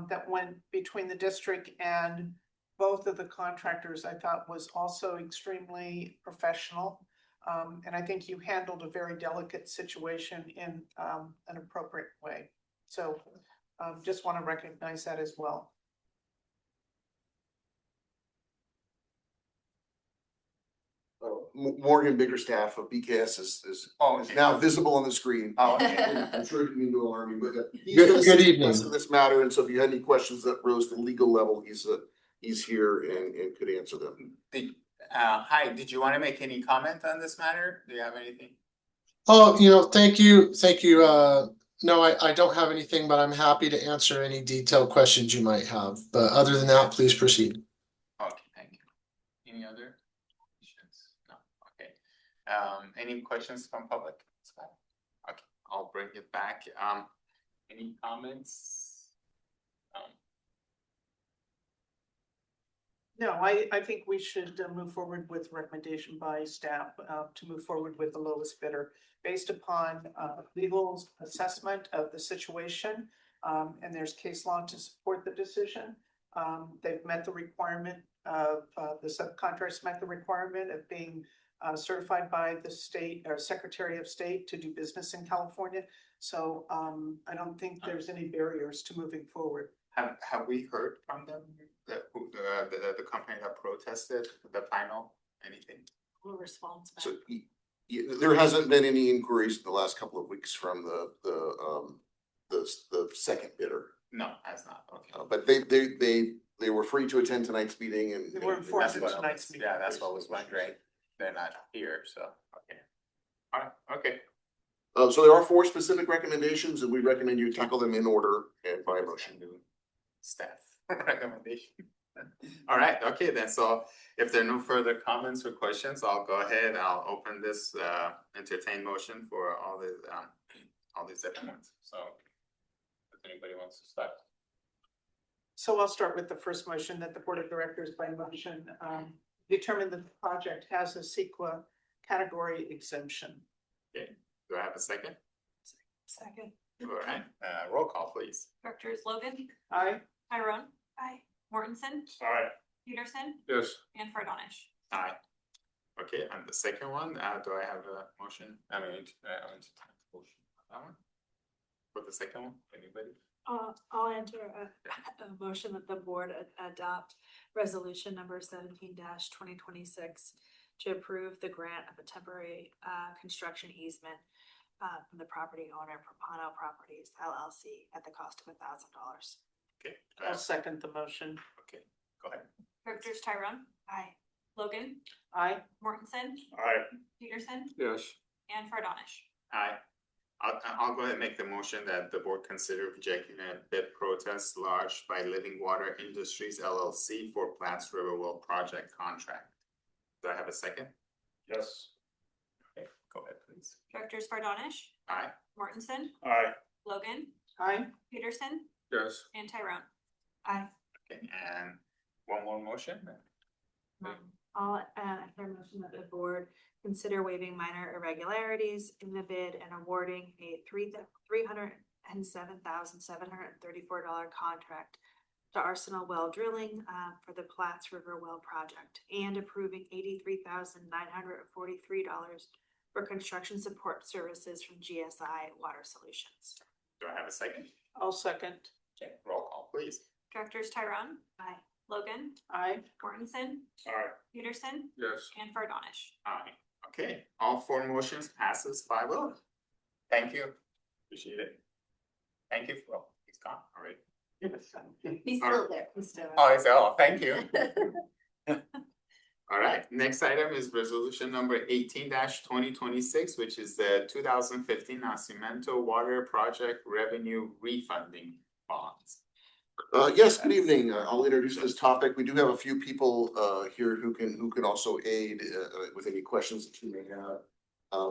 S4: that went between the district and both of the contractors, I thought was also extremely professional. And I think you handled a very delicate situation in an appropriate way. So just want to recognize that as well.
S5: Morgan Biggerstaff of BKS is
S1: Okay.
S5: now visible on the screen.
S1: Oh, okay.
S5: I'm sure it didn't mean to alarm you, but he's
S10: Good
S5: gonna assist
S10: evening.
S5: us in this matter, and so if you had any questions that rose to the legal level, he's here and could answer them.
S1: Hi, did you want to make any comment on this matter? Do you have anything?
S10: Oh, thank you. No, I don't have anything, but I'm happy to answer any detailed questions you might have. But other than that, please proceed.
S1: Okay, thank you. Any other questions? No, okay. Any questions from public? Okay, I'll bring it back. Any comments?
S4: No, I think we should move forward with recommendation by staff to move forward with the lowest bidder based upon legal assessment of the situation. And there's case law to support the decision. They've met the requirement of the subcontractors met the requirement of being certified by the state or Secretary of State to do business in California. So I don't think there's any barriers to moving forward.
S1: Have we heard from them, the company that protested the final, anything?
S2: No response back.
S5: So there hasn't been any inquiries in the last couple of weeks from the second bidder.
S1: No, that's not, okay.
S5: But they were free to attend tonight's meeting and.
S4: They were informed
S1: That's
S4: of
S1: what I
S4: tonight's
S1: was,
S4: meeting.
S1: yeah, that's what I was wondering. They're not here, so, okay. Alright, okay.
S5: So there are 4 specific recommendations and we recommend you tackle them in order and by motion.
S1: Staff recommendation. Alright, okay, then, so if there are no further comments or questions, I'll go ahead, I'll open this entertain motion for all these different ones, so. If anybody wants to start.
S4: So I'll start with the first motion that the Board of Directors by motion determine that the project has a CEQA category exemption.
S1: Okay, do I have a second?
S2: Second.
S1: Alright, roll call please.
S6: Directors Logan,
S4: Aye.
S6: Tyrone,
S2: Aye.
S6: Mortensen,
S1: Alright.
S6: Peterson,
S8: Yes.
S6: and Fredonish.
S1: Aye. Okay, and the second one, do I have a motion? I mean, motion on that one? For the second one, anybody?
S2: I'll enter a motion that the board adopt resolution number 17-2026 to approve the grant of a temporary construction easement from the property owner for Pono Properties LLC at the cost of $1,000.
S1: Okay,
S4: I'll second the motion.
S1: okay, go ahead.
S6: Directors Tyrone,
S2: Aye.
S6: Logan,
S4: Aye.
S6: Mortensen,
S8: Aye.
S6: Peterson,
S8: Yes.
S6: and Fredonish.
S1: Aye. I'll go ahead and make the motion that the board consider rejecting a bid protest lodged by Living Water Industries LLC for Platts Riverwell project contract. Do I have a second?
S8: Yes.
S1: Okay, go ahead, please.
S6: Directors Fredonish,
S1: Aye.
S6: Mortensen,
S8: Aye.
S6: Logan,
S4: Aye.
S6: Peterson,
S8: Yes.
S6: and Tyrone.
S2: Aye.
S1: Okay, and one more motion?
S2: I'll enter a motion that the board consider waiving minor irregularities in the bid and awarding a $307,734 contract to Arsenal Well Drilling for the Platts River Well project and approving $83,943 for construction support services from GSI Water Solutions.
S1: Do I have a second?
S4: I'll second.
S1: Okay, roll call please.
S6: Directors Tyrone,
S2: Aye. Logan,
S3: Aye.
S2: Mortensen,
S1: Alright.
S2: Peterson,
S1: Yes.
S2: and Fardonish.
S1: Aye. Okay, all four motions passes 5-0. Thank you. Appreciate it. Thank you for, he's gone already.
S3: He's
S1: still
S3: there. He's still.
S1: Oh, it's all, thank you. All right, next item is resolution number 18-2026, which is the 2015 Nacimiento Water Project Revenue Refunding Bonds.
S5: Yes, good evening. I'll introduce this topic. We do have a few people here who can also aid with any questions that you may have.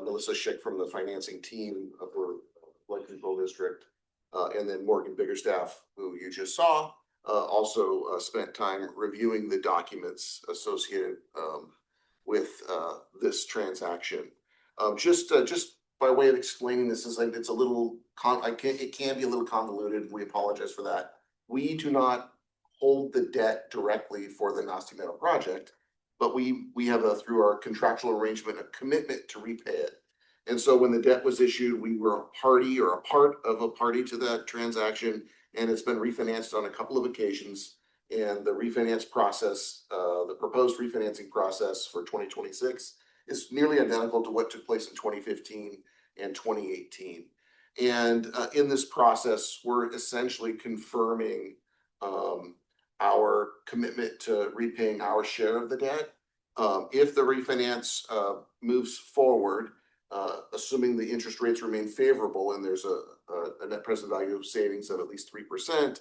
S5: Melissa Schick from the financing team for Flood Control District, and then Morgan Biggerstaff, who you just saw, also spent time reviewing the documents associated with this transaction. Just by way of explaining this, is like it's a little it can be a little convoluted. We apologize for that. We do not hold the debt directly for the Nacimiento project, but we have through our contractual arrangement, a commitment to repay it. And so when the debt was issued, we were a party or a part of a party to that transaction, and it's been refinanced on a couple of occasions. And the refinance process, the proposed refinancing process for 2026 is nearly identical to what took place in 2015 and 2018. And in this process, we're essentially confirming our commitment to repaying our share of the debt. If the refinance moves forward, assuming the interest rates remain favorable and there's a net present value of savings of at least 3%,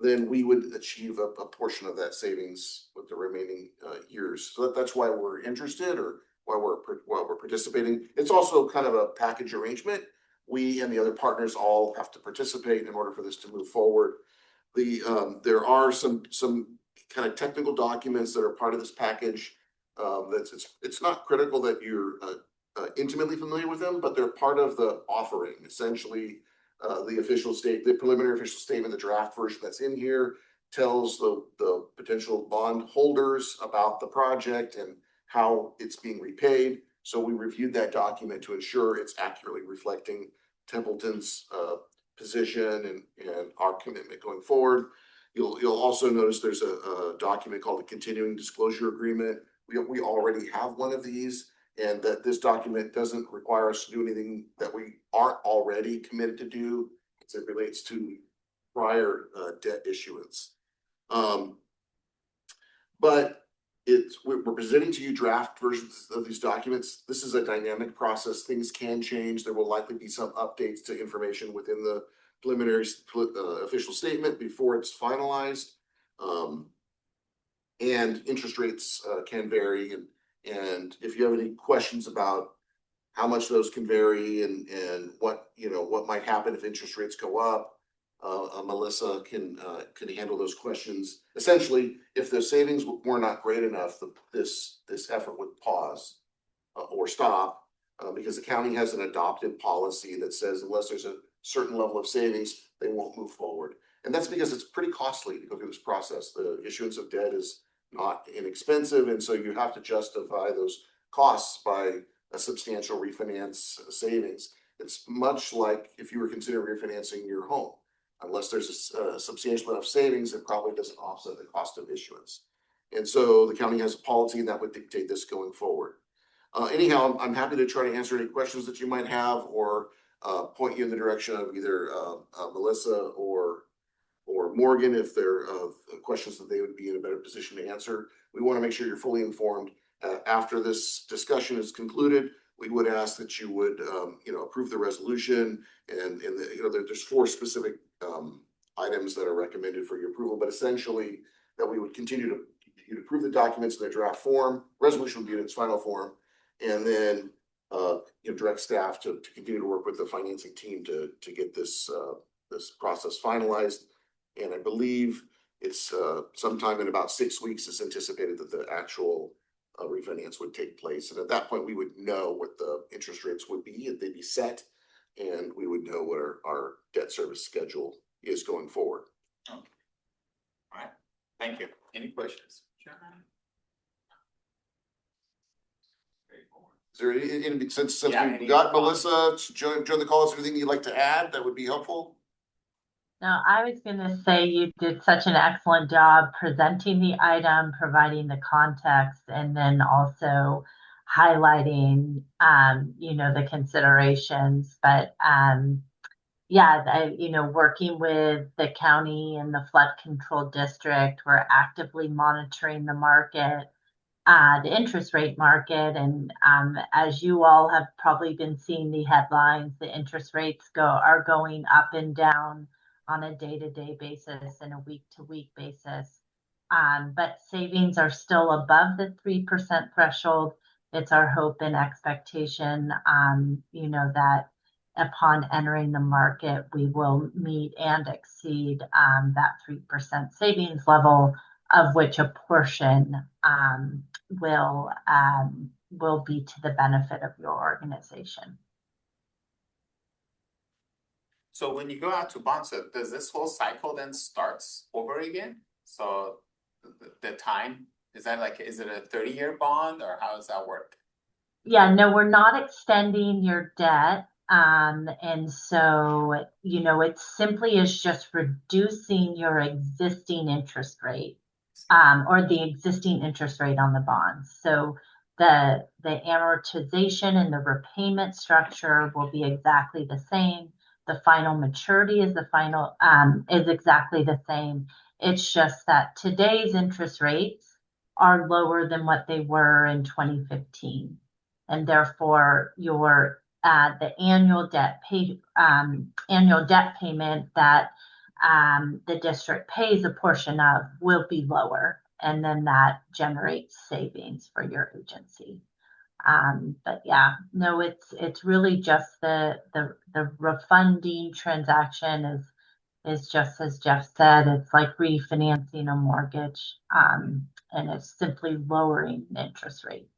S5: then we would achieve a portion of that savings with the remaining years. So that's why we're interested, or why we're participating. It's also kind of a package arrangement. We and the other partners all have to participate in order for this to move forward. There are some kind of technical documents that are part of this package. It's not critical that you're intimately familiar with them, but they're part of the offering. Essentially, the preliminary official statement, the draft version that's in here, tells the potential bond holders about the project and how it's being repaid. So we reviewed that document to ensure it's accurately reflecting Templeton's position and our commitment going forward. You'll also notice there's a document called a continuing disclosure agreement. We already have one of these, and that this document doesn't require us to do anything that we aren't already committed to do as it relates to prior debt issuance. But we're presenting to you draft versions of these documents. This is a dynamic process. Things can change. There will likely be some updates to information within the preliminary official statement before it's finalized. And interest rates can vary. And if you have any questions about how much those can vary and what might happen if interest rates go up, Melissa can handle those questions. Essentially, if the savings were not great enough, this effort would pause or stop because the county has an adopted policy that says unless there's a certain level of savings, they won't move forward. And that's because it's pretty costly to go through this process. The issuance of debt is not inexpensive, and so you have to justify those costs by a substantial refinance savings. It's much like if you were considering refinancing your home. Unless there's a substantial enough savings, it probably doesn't offset the cost of issuance. And so the county has a policy that would dictate this going forward. Anyhow, I'm happy to try to answer any questions that you might have, or point you in the direction of either Melissa or Morgan if there are questions that they would be in a better position to answer. We want to make sure you're fully informed. After this discussion is concluded, we would ask that you would approve the resolution, and there's 4 specific items that are recommended for your approval, but essentially that we would continue to approve the documents in their draft form. Resolution would be in its final form, and then direct staff to continue to work with the financing team to get this process finalized. And I believe it's sometime in about 6 weeks it's anticipated that the actual refinance would take place. And at that point, we would know what the interest rates would be, if they'd be set, and we would know what our debt service schedule is going forward.
S1: Okay. All right, thank you. Any questions?
S5: Is there any since
S1: Yeah,
S5: we've got Melissa to join the call, is there anything you'd like to add that would be helpful?
S3: No, I was gonna say you did such an excellent job presenting the item, providing the context, and then also highlighting, the considerations. But yeah, working with the county and the flood control district, we're actively monitoring the market, the interest rate market. And as you all have probably been seeing the headlines, the interest rates are going up and down on a day-to-day basis and a week-to-week basis. But savings are still above the 3% threshold. It's our hope and expectation, that upon entering the market, we will meet and exceed that 3% savings level, of which a portion will be to the benefit of your organization.
S1: So when you go out to bond, so does this whole cycle then starts over again? So the time, is it a 30-year bond or how does that work?
S3: Yeah, no, we're not extending your debt. And so, it simply is just reducing your existing interest rate, or the existing interest rate on the bonds. So the amortization and the repayment structure will be exactly the same. The final maturity is exactly the same. It's just that today's interest rates are lower than what they were in 2015. And therefore the annual debt payment that the district pays a portion of will be lower, and then that generates savings for your agency. But yeah, no, it's really just the refunding transaction is just as Jeff said, it's like refinancing a mortgage, and it's simply lowering the interest rate.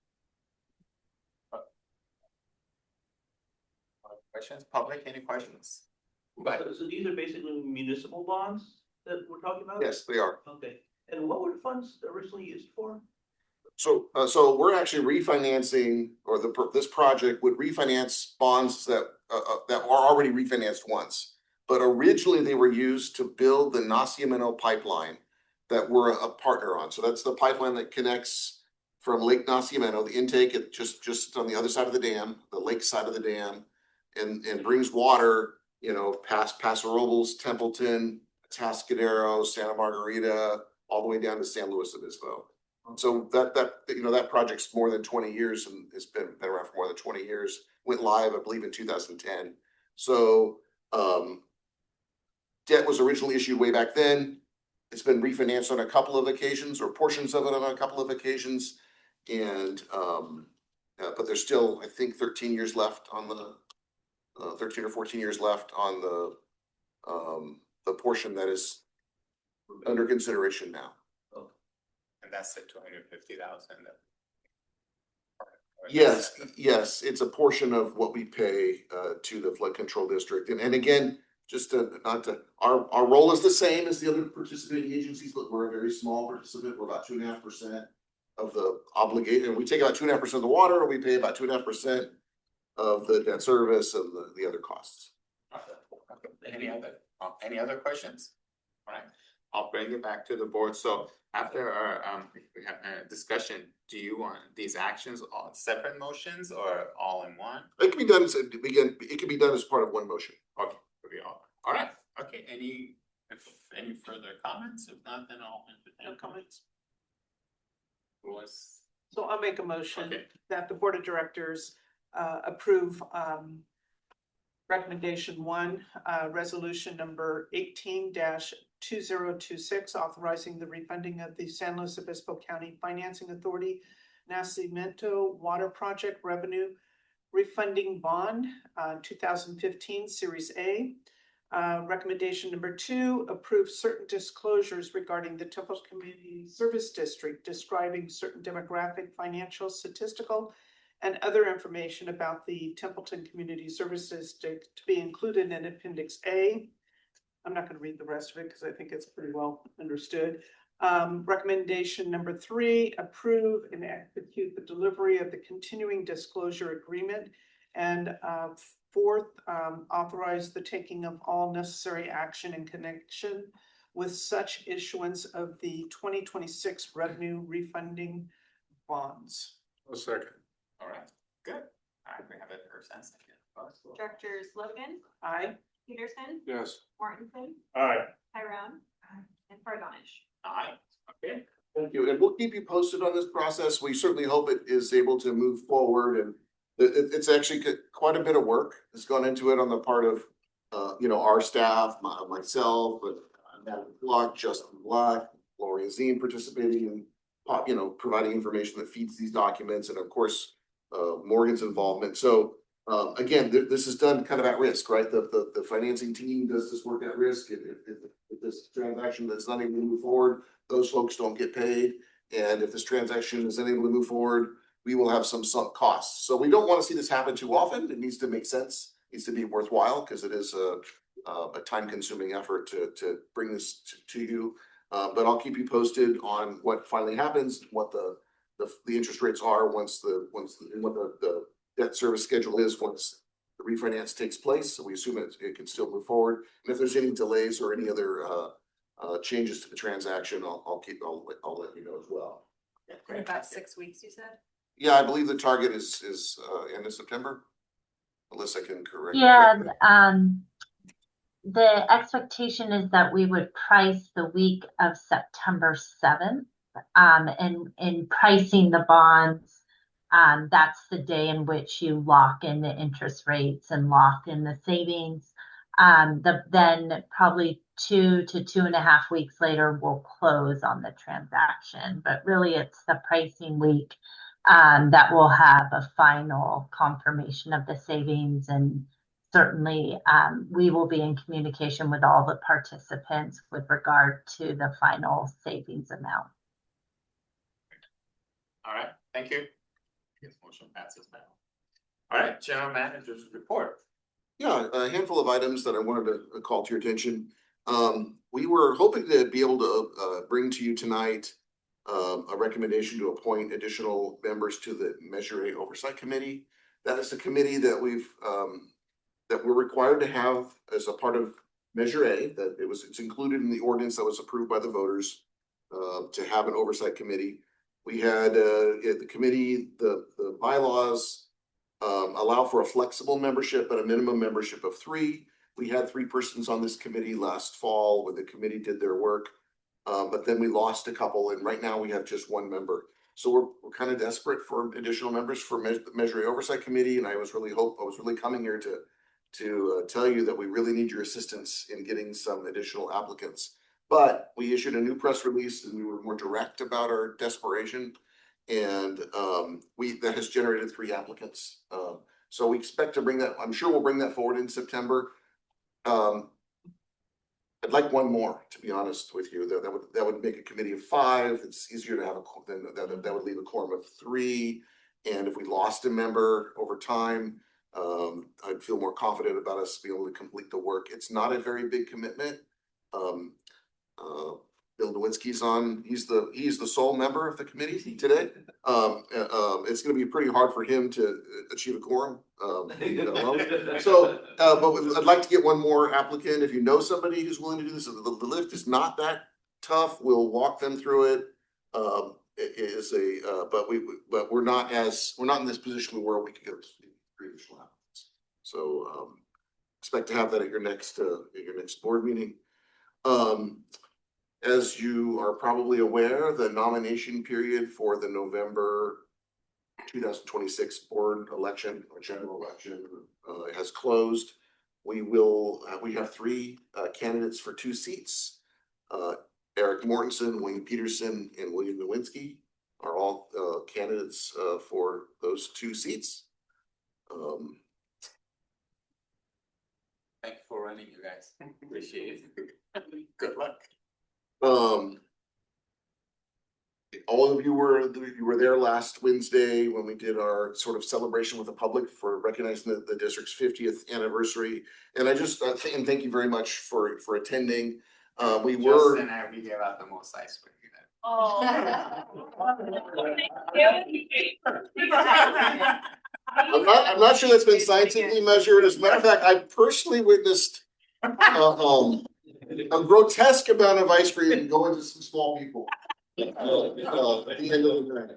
S1: Questions, public, any questions?
S9: So these are basically municipal bonds that we're talking about?
S5: Yes, they are.
S9: Okay, and what were the funds originally used for?
S5: So we're actually refinancing, or this project would refinance bonds that are already refinanced once. But originally they were used to build the Nacimiento pipeline that we're a partner on. So that's the pipeline that connects from Lake Nacimiento, the intake just on the other side of the dam, the lake side of the dam, and brings water, past Paso Robles, Templeton, Atascadero, Santa Margarita, all the way down to San Luis Obispo. So that project's more than 20 years and it's been around for more than 20 years. Went live, I believe, in 2010. So debt was originally issued way back then. It's been refinanced on a couple of occasions, or portions of it on a couple of occasions. And but there's still, I think, 13 years left on the 13 or 14 years left on the portion that is under consideration now.
S1: And that's the 250,000.
S5: Yes, it's a portion of what we pay to the flood control district. And again, just our role is the same as the other participating agencies, but we're a very small participant. We're about 2.5% of the obligation. We take about 2.5% of the water, and we pay about 2.5% of the debt service and the other costs.
S1: Any other questions? All right, I'll bring it back to the board. So after our we have a discussion, do you want these actions all separate motions or all in one?
S5: It can be done. It can be done as part of one motion.
S1: Okay, all right. Okay, any further comments? If not, then I'll entertain comments.
S11: So I'll make a motion
S1: Okay.
S11: that the board of directors approve recommendation 1, resolution number 18-2026, authorizing the refunding of the San Luis Obispo County Financing Authority Nacimiento Water Project Revenue Refunding Bond 2015 Series A. Recommendation number 2, approve certain disclosures regarding the Templeton Community Service District, describing certain demographic, financial, statistical, and other information about the Templeton Community Service District to be included in Appendix A. I'm not going to read the rest of it because I think it's pretty well understood. Recommendation number 3, approve and execute the delivery of the continuing disclosure agreement and 4th, authorize the taking of all necessary action in connection with such issuance of the 2026 revenue refunding bonds.
S1: A second. All right, good. All right, we have it first and second.
S2: Directors Logan,
S11: Aye.
S2: Peterson,
S1: Yes.
S2: Mortensen,
S8: Aye.
S2: Tyrone, and Fardonish.
S1: Aye, okay.
S5: Thank you, and we'll keep you posted on this process. We certainly hope it is able to move forward, and it's actually quite a bit of work that's gone into it on the part of, our staff, myself, but Natalie Block, Justin Black, Gloria Zine participating in, providing information that feeds these documents, and of course, Morgan's involvement. So, again, this is done kind of at risk, right? The financing team does this work at risk. If this transaction that's not able to move forward, those folks don't get paid. And if this transaction is unable to move forward, we will have some sunk costs. So we don't want to see this happen too often. It needs to make sense, it needs to be worthwhile, because it is a time consuming effort to bring this to you. But I'll keep you posted on what finally happens, what the interest rates are what the debt service schedule is once the refinance takes place. So we assume it can still move forward. And if there's any delays or any other changes to the transaction, I'll let you know as well.
S2: In about 6 weeks, you said?
S5: Yeah, I believe the target is end of September, unless I can correct.
S3: Yeah, the expectation is that we would price the week of September 7th. And in pricing the bonds, that's the day in which you lock in the interest rates and lock in the savings. Then probably 2 to 2.5 weeks later, we'll close on the transaction. But really, it's the pricing week that will have a final confirmation of the savings. And certainly, we will be in communication with all the participants with regard to the final savings amount.
S1: All right, thank you. Yes, motion passes now. All right, general manager's report.
S5: Yeah, a handful of items that I wanted to call to your attention. We were hoping to be able to bring to you tonight a recommendation to appoint additional members to the Measure A Oversight Committee. That is a committee that we're required to have as a part of Measure A, that it's included in the ordinance that was approved by the voters to have an oversight committee. We had the committee, the bylaws allow for a flexible membership, but a minimum membership of 3. We had 3 persons on this committee last fall when the committee did their work, but then we lost a couple, and right now we have just 1 member. So we're kind of desperate for additional members for Measure A Oversight Committee, and I was really coming here to tell you that we really need your assistance in getting some additional applicants. But we issued a new press release and we were more direct about our desperation, and that has generated 3 applicants. So we expect to bring that. I'm sure we'll bring that forward in September. I'd like 1 more, to be honest with you. That would make a committee of 5. It's easier to have that would leave a quorum of 3. And if we lost a member over time, I'd feel more confident about us being able to complete the work. It's not a very big commitment. Bill Nowinski's on. He's the sole member of the committee today. It's going to be pretty hard for him to achieve a quorum. So, but I'd like to get 1 more applicant. If you know somebody who's willing to do this, the lift is not that tough. We'll walk them through it. But we're not in this position where we can get 3 additional applicants. So expect to have that at your next board meeting. As you are probably aware, the nomination period for the November 2026 board election or general election has closed. We have 3 candidates for 2 seats. Eric Mortensen, Wayne Peterson, and William Nowinski are all candidates for those 2 seats.
S1: Thank you for running, you guys. Appreciate it. Good luck.
S5: All of you were there last Wednesday when we did our sort of celebration with the public for recognizing the district's 50th anniversary. And I just thank you very much for attending. We were.
S1: Justin and I, we gave out the most ice cream.
S5: I'm not sure that's been scientifically measured. As a matter of fact, I personally witnessed a grotesque amount of ice cream go into some small people. At the end of the night.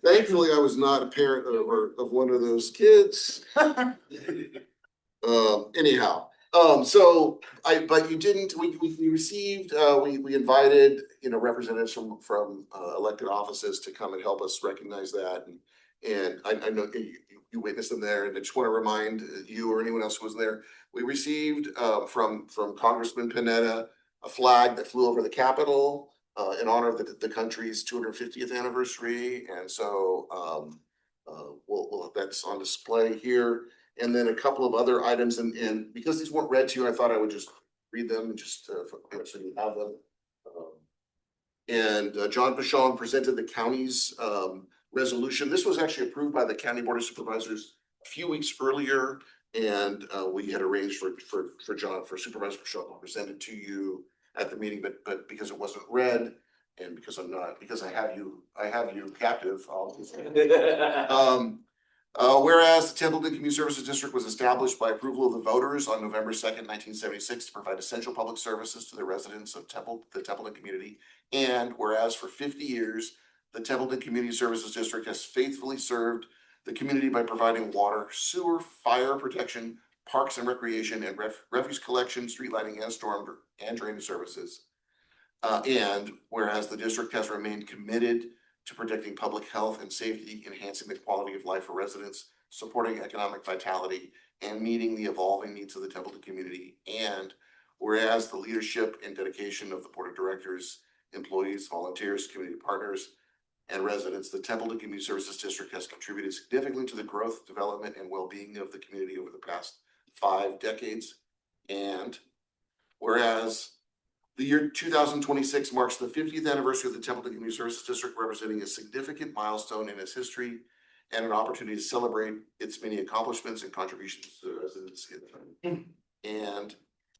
S5: Thankfully, I was not a parent of one of those kids. Anyhow, so but you didn't, we received, we invited, representatives from elected offices to come and help us recognize that. And I know you witnessed them there, and I just want to remind you or anyone else who was there, we received, from Congressman Panetta, a flag that flew over the Capitol, in honor of the country's 250th anniversary. And so, we'll that's on display here. And then a couple of other items, and because these weren't read to you, I thought I would just read them and just, so you have them. John Pashon presented the county's, resolution. This was actually approved by the County Board of Supervisors a few weeks earlier. And, we had arranged for Supervisor Pashon to present it to you at the meeting, but because it wasn't read, and because I have you captive, whereas the Templeton Community Services District was established by approval of the voters on November 2nd, 1976, to provide essential public services to the residents of the Templeton community. And whereas for 50 years, the Templeton Community Services District has faithfully served the community by providing water, sewer, fire protection, parks and recreation, and refuse collection, street lighting, and storm and drainage services. And whereas the district has remained committed to protecting public health and safety, enhancing the quality of life for residents, supporting economic vitality, and meeting the evolving needs of the Templeton community. And whereas the leadership and dedication of the board of directors, employees, volunteers, community partners, and residents, the Templeton Community Services District has contributed significantly to the growth, development, and well-being of the community over the past 5 decades. And whereas the year 2026 marks the 50th anniversary of the Templeton Community Services District, representing a significant milestone in its history and an opportunity to celebrate its many accomplishments and contributions to the residents. And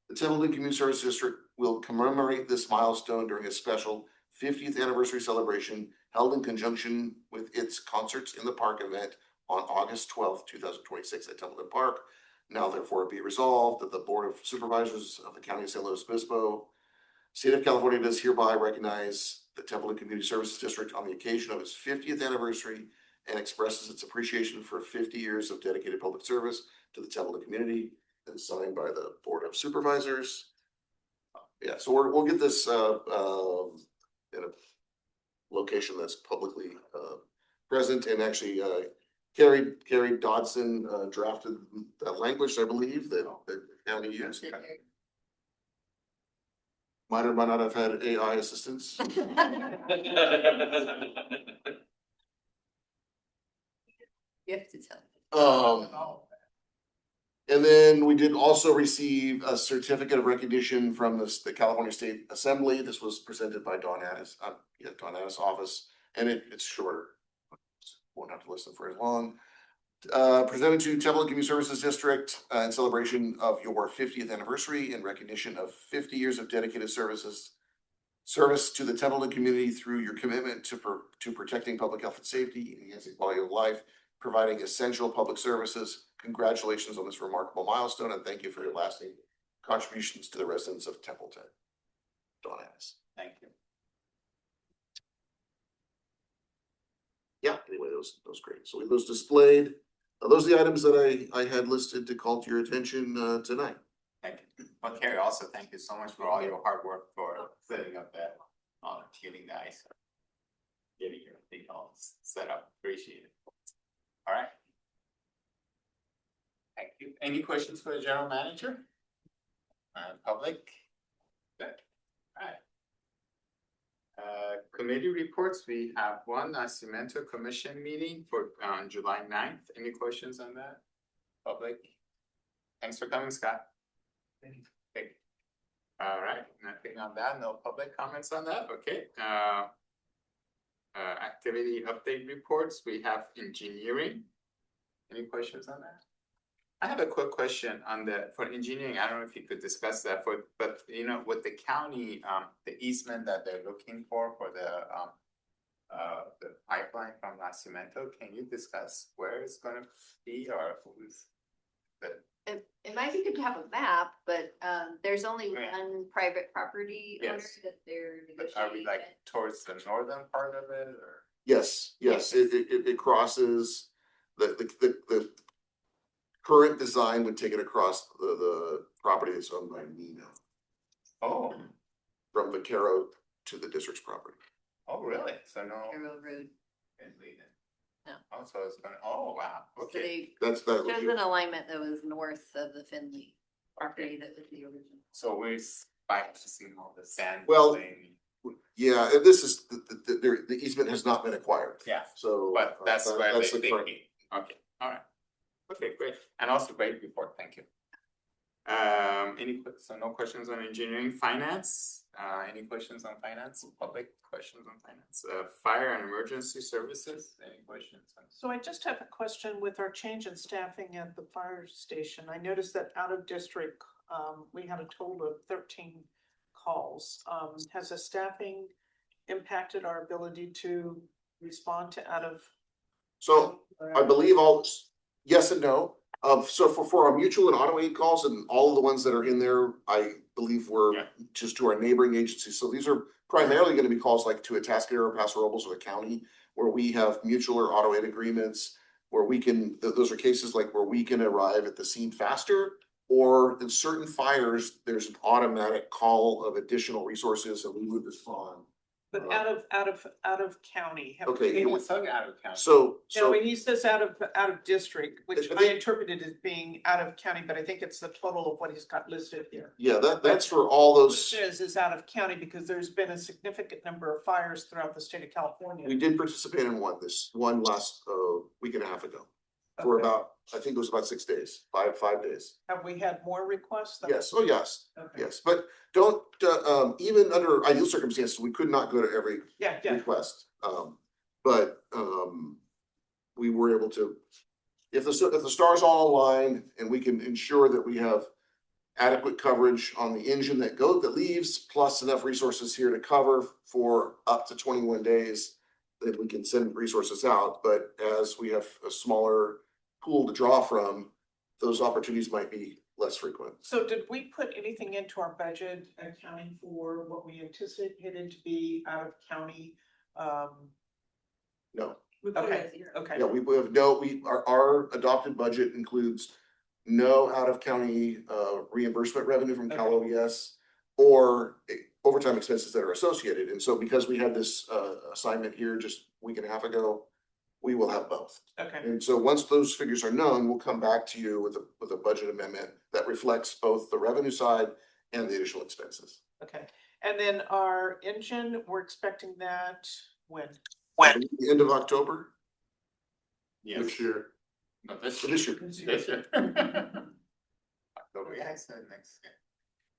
S5: the Templeton Community Services District will commemorate this milestone during a special 50th anniversary celebration held in conjunction with its Concerts in the Park event on August 12th, 2026 at Templeton Park. Now therefore be resolved that the Board of Supervisors of the County of San Luis Obispo, State of California, does hereby recognize the Templeton Community Services District on the occasion of its 50th anniversary and expresses its appreciation for 50 years of dedicated public service to the Templeton community, and signed by the Board of Supervisors. Yeah, so we'll get this in a location that's publicly present, and actually Carrie Dodson drafted that language, I believe, that the county used. Might or might not have had AI assistance.
S3: You have to tell.
S5: And then we did also receive a certificate of recognition from the California State Assembly. This was presented by Dawn Addis' office, and it's shorter. Won't have to listen for as long. Presented to Templeton Community Services District in celebration of your 50th anniversary, in recognition of 50 years of dedicated service to the Templeton community through your commitment to protecting public health and safety, enhancing quality of life, providing essential public services. Congratulations on this remarkable milestone, and thank you for your lasting contributions to the residents of Templeton. Dawn Addis.
S1: Thank you.
S5: Yeah, anyway, those great. So we have those displayed. Those are the items that I had listed to call to your attention tonight.
S1: Thank you. Well, Carrie, also thank you so much for all your hard work for setting up that, getting the ice, getting your thing all set up. Appreciate it. All right. Thank you. Any questions for the general manager? Public? Good. All right. Committee reports, we have one, Cemento Commission meeting for on July 9th. Any questions on that? Public? Thanks for coming, Scott. Okay. All right, nothing on that, no public comments on that, okay. Activity update reports, we have engineering. Any questions on that? I have a quick question on for engineering. I don't know if you could discuss that but with the county, the easement that they're looking for the pipeline from Nacimiento. Can you discuss where it's gonna be or who's the?
S3: It might be good to have a map, but there's only
S1: Yeah.
S3: one private property owner
S1: Yes.
S3: that they're
S1: But are we
S3: negotiating
S1: like
S3: with.
S1: towards the northern part of it or?
S5: Yes, it crosses the current design would take it across the property that's owned by Nino,
S1: Oh,
S5: from Vaquero to the district's property.
S1: oh, really? So no.
S3: Railroad Road.
S1: Can't leave it.
S3: No.
S1: Oh, so it's gonna, oh, wow,
S3: So
S1: okay.
S3: they
S5: That's
S3: chose an alignment that was north of the Finley property that was the original.
S1: So we're bypassing all the sand.
S5: Well,
S1: thing.
S5: Yeah, and this is, the easement has not been acquired.
S1: Yeah,
S5: So.
S1: but that's
S5: that-
S1: where
S5: that's
S1: they're
S5: the current-
S1: thinking. Okay, all right. Okay, great. And also great report, thank you. So no questions on engineering, finance? Any questions on finance, public questions on finance? Fire and emergency services, any questions?
S11: So I just have a question with our change in staffing at the fire station. I noticed that out of district, we had a total of 13 calls. Has the staffing impacted our ability to respond to out of?
S5: So I believe yes and no. So for our mutual and auto aid calls and all of the ones that are in there, I believe were
S1: Yeah.
S5: just to our neighboring agencies. So these are primarily gonna be calls like to Atascadero, Paso Robles, or the county, where we have mutual or auto aid agreements, where we can, those are cases like where we can arrive at the scene faster. Or in certain fires, there's an automatic call of additional resources and we would respond.
S11: But out of county. have
S5: Okay,
S11: we-
S1: It was so out of county.
S5: So,
S11: No, but he says out of district, which
S5: I
S11: I
S5: think-
S11: interpreted as being out of county, but I think it's the total of what he's got listed here.
S5: yeah, that's for all
S11: What it
S5: those.
S11: says is out of county because there's been a significant number of fires throughout the state of
S5: We
S11: California.
S5: did participate in one last week and a half ago. For
S11: Okay.
S5: about, I think it was about 6 days, five days.
S11: Have we had more requests?
S5: Yes, oh, yes,
S11: Okay.
S5: yes, but don't, even under ideal circumstances, we could not go to every
S11: Yeah,
S5: request. But we were able to, if the stars all align and we can ensure that we have adequate coverage on the engine that leaves, plus enough resources here to cover for up to 21 days, then we can send resources out. But as we have a smaller pool to draw from, those opportunities might be less frequent.
S11: So did we put anything into our budget accounting for what we anticipated to be out of county?
S5: No,
S3: We put it
S11: Okay,
S3: as zero.
S11: okay.
S5: yeah, we have no, our adopted budget includes no out-of-county reimbursement revenue from Cal OES or overtime expenses that are associated. And so because we had this assignment here just a week and a half ago, we will have both.
S11: Okay,
S5: And so once those figures are known, we'll come back to you with a budget amendment that reflects both the revenue side and the additional expenses.
S11: okay. And then our engine, we're expecting that when?
S5: The end of October
S1: Yes.
S5: this year.
S1: No, this
S5: This
S1: year.
S5: year.
S1: This year. October, yeah, I said next year.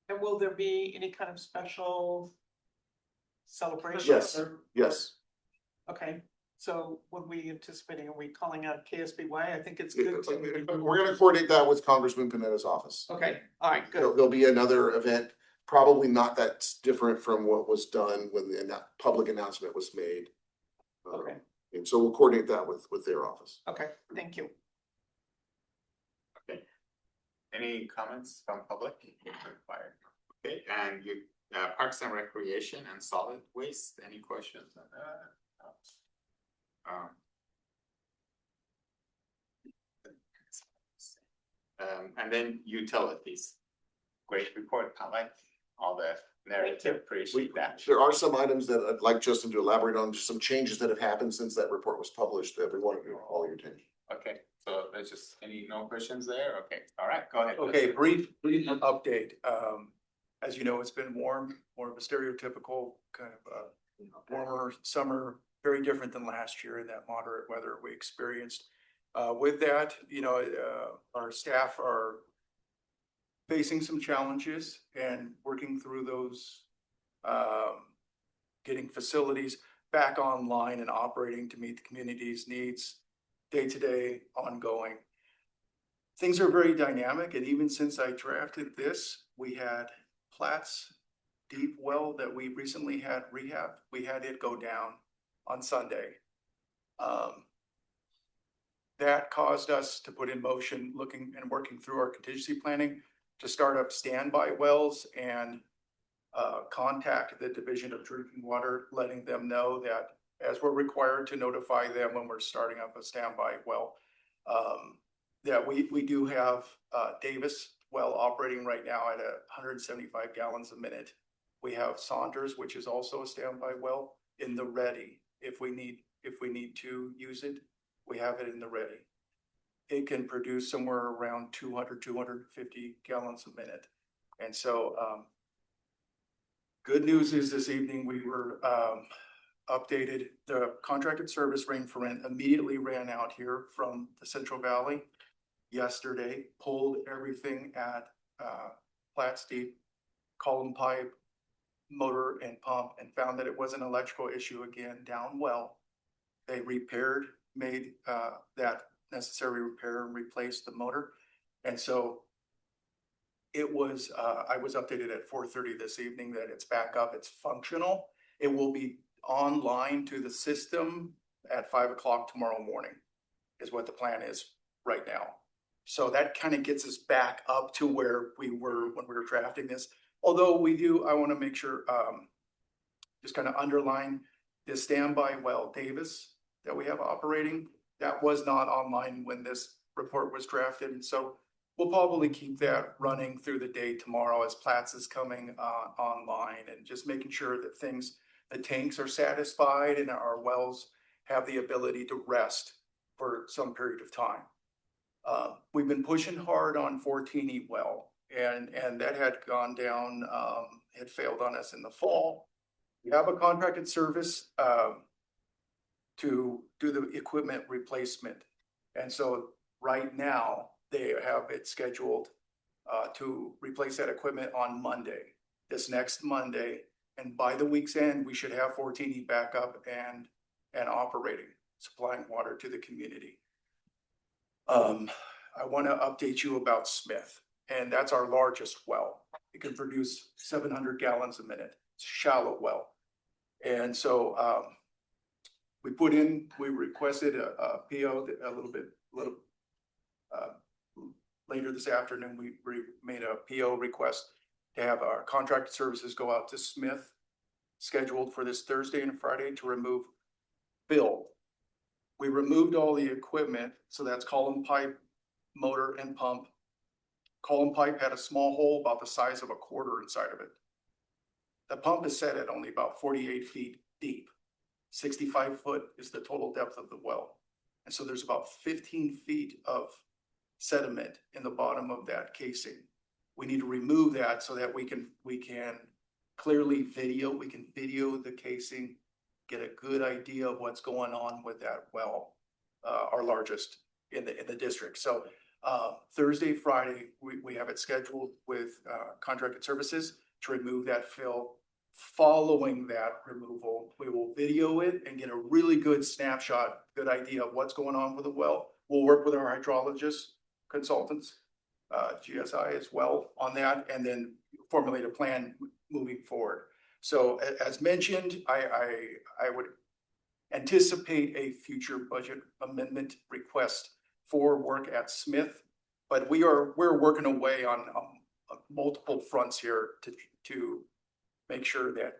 S11: And will there be any kind of special celebration?
S5: Yes, yes.
S11: Okay, so what we anticipating, are we calling out KSBY? I think it's good to.
S5: We're gonna coordinate that with Congressman Panetta's office.
S11: Okay, all right, good.
S5: There'll be another event, probably not that different from what was done when the public announcement was made.
S11: Okay.
S5: And so we'll coordinate that with their office.
S11: Okay, thank you.
S1: Any comments from public? Required. Okay, and you, Parks and Recreation and Solid Waste, any questions on that? And then utilities. Great report, I like all the narrative, appreciate that.
S5: There are some items that I'd like Justin to elaborate on, just some changes that have happened since that report was published, that we want to call your attention.
S1: Okay, so there's just no questions there? Okay, all right, go ahead.
S12: Okay,
S1: Justin.
S12: brief update. As you know, it's been warm, more of a stereotypical kind of warmer summer, very different than last year in that moderate weather we experienced. With that, our staff are facing some challenges and working through those, getting facilities back online and operating to meet the community's needs, day-to-day, ongoing. Things are very dynamic, and even since I drafted this, we had Platt's deep well that we recently had rehab. We had it go down on Sunday. That caused us to put in motion, looking and working through our contingency planning to start up standby wells and contact the Division of Drinking Water, letting them know that as we're required to notify them when we're starting up a standby well, that we do have Davis well operating right now at 175 gallons a minute. We have Saunders, which is also a standby well, in the ready. If we need to use it, we have it in the ready. It can produce somewhere around 250 gallons a minute. And so, good news is this evening we were updated. The contracted service rain for rent immediately ran out here from the Central Valley yesterday, pulled everything at Platte Steep, column pipe, motor and pump, and found that it was an electrical issue again down well. They repaired, made that necessary repair and replaced the motor. And so it was, I was updated at 4:30 this evening that it's back up, it's functional. It will be online to the system at 5 o'clock tomorrow morning is what the plan is right now. So that kind of gets us back up to where we were when we were drafting this. Although I want to make sure, just kind of underline the standby well Davis that we have operating, that was not online when this report was drafted. And so we'll probably keep that running through the day tomorrow as Platts is coming online, and just making sure that the tanks are satisfied and our wells have the ability to rest for some period of time. We've been pushing hard on 14E well, and that had gone down, had failed on us in the fall. We have a contracted service to do the equipment replacement. And so right now they have it scheduled to replace that equipment on Monday, this next Monday. And by the week's end, we should have 14E back up and operating, supplying water to the community. I want to update you about Smith, and that's our largest well. It can produce 700 gallons a minute. It's a shallow well. And so we requested a PO a little later this afternoon. We made a PO request to have our contracted services go out to Smith, scheduled for this Thursday and Friday, to remove fill. We removed all the equipment, so that's column pipe, motor, and pump. Column pipe had a small hole about the size of a quarter inside of it. The pump is set at only about 48 feet deep. 65 foot is the total depth of the well. And so there's about 15 feet of sediment in the bottom of that casing. We need to remove that so that we can clearly video the casing, get a good idea of what's going on with that well, our largest in the district. So Thursday, Friday, we have it scheduled with contracted services to remove that fill. Following that removal, we will video it and get a really good snapshot, good idea of what's going on with the well. We'll work with our hydrologist consultants, GSI as well on that, and then formulate a plan moving forward. So as mentioned, I would anticipate a future budget amendment request for work at Smith, but we're working away on multiple fronts here to make sure that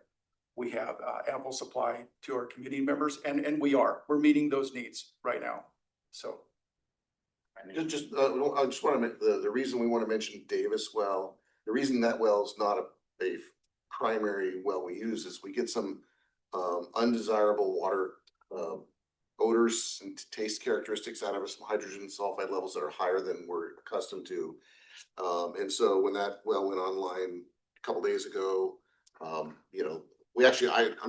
S12: we have ample supply to our community members, and we're meeting those needs right now. So
S5: I just want to make the reason we want to mention Davis well, the reason that well is not a primary well we use is we get some undesirable water odors and taste characteristics out of it, some hydrogen sulfide levels that are higher than we're accustomed to. And so when that well went online a couple days ago, I'm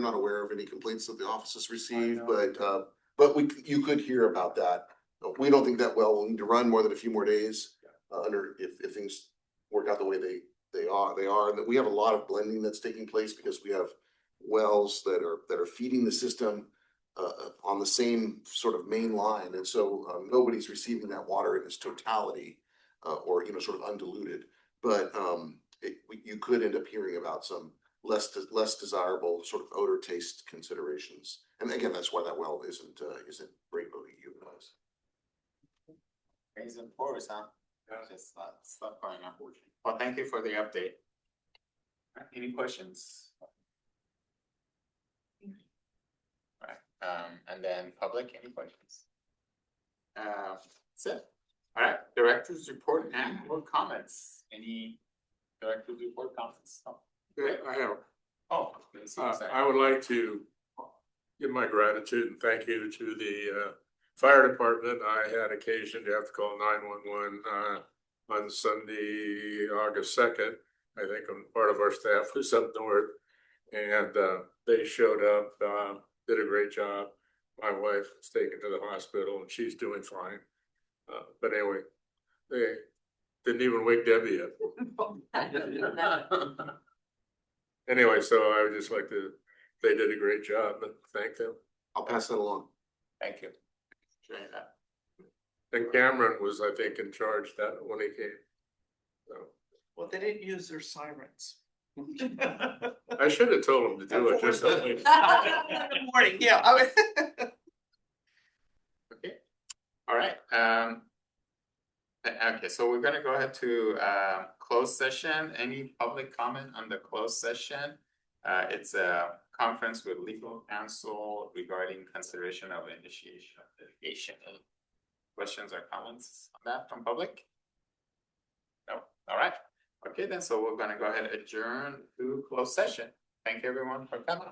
S5: not aware of any complaints that the office has received, but you could hear about that. We don't think that well will need to run more than a few more days if things work out the way they are. And that we have a lot of blending that's taking place because we have wells that are feeding the system on the same sort of main line, and so nobody's receiving that water in its totality or sort of undiluted. But you could end up hearing about some less desirable sort of odor taste considerations. And again, that's why that well isn't regularly utilized.
S1: Raising pores, huh? Just stuff going on. Well, thank you for the update. Any questions? Alright, and then public, any questions? That's it. Alright, director's report and or comments. Any director's report comments? Oh,
S13: I have,
S1: Oh, let's see, sorry.
S13: I would like to give my gratitude and thank you to the fire department. I had occasion to have to call 911 on Sunday, August 2nd. I think part of our staff was up north, and they showed up, did a great job. My wife was taken to the hospital and she's doing fine. But anyway, they didn't even wake Debbie up. Anyway, so I would just like to, they did a great job, and thank them.
S5: I'll pass that along.
S1: Thank you. Sharing that.
S13: And Cameron was, I think, in charge that when he came. So
S11: Well, they didn't use their sirens.
S13: I should have told him to do it just that way.
S11: Good morning, yeah, I mean.
S1: Okay, all right, okay, so we're gonna go ahead to closed session. Any public comment on the closed session? It's a conference with legal counsel regarding consideration of initiation of litigation. Any questions or comments on that from public? No, all right, okay then, so we're gonna go ahead and adjourn to closed session. Thank you everyone for coming.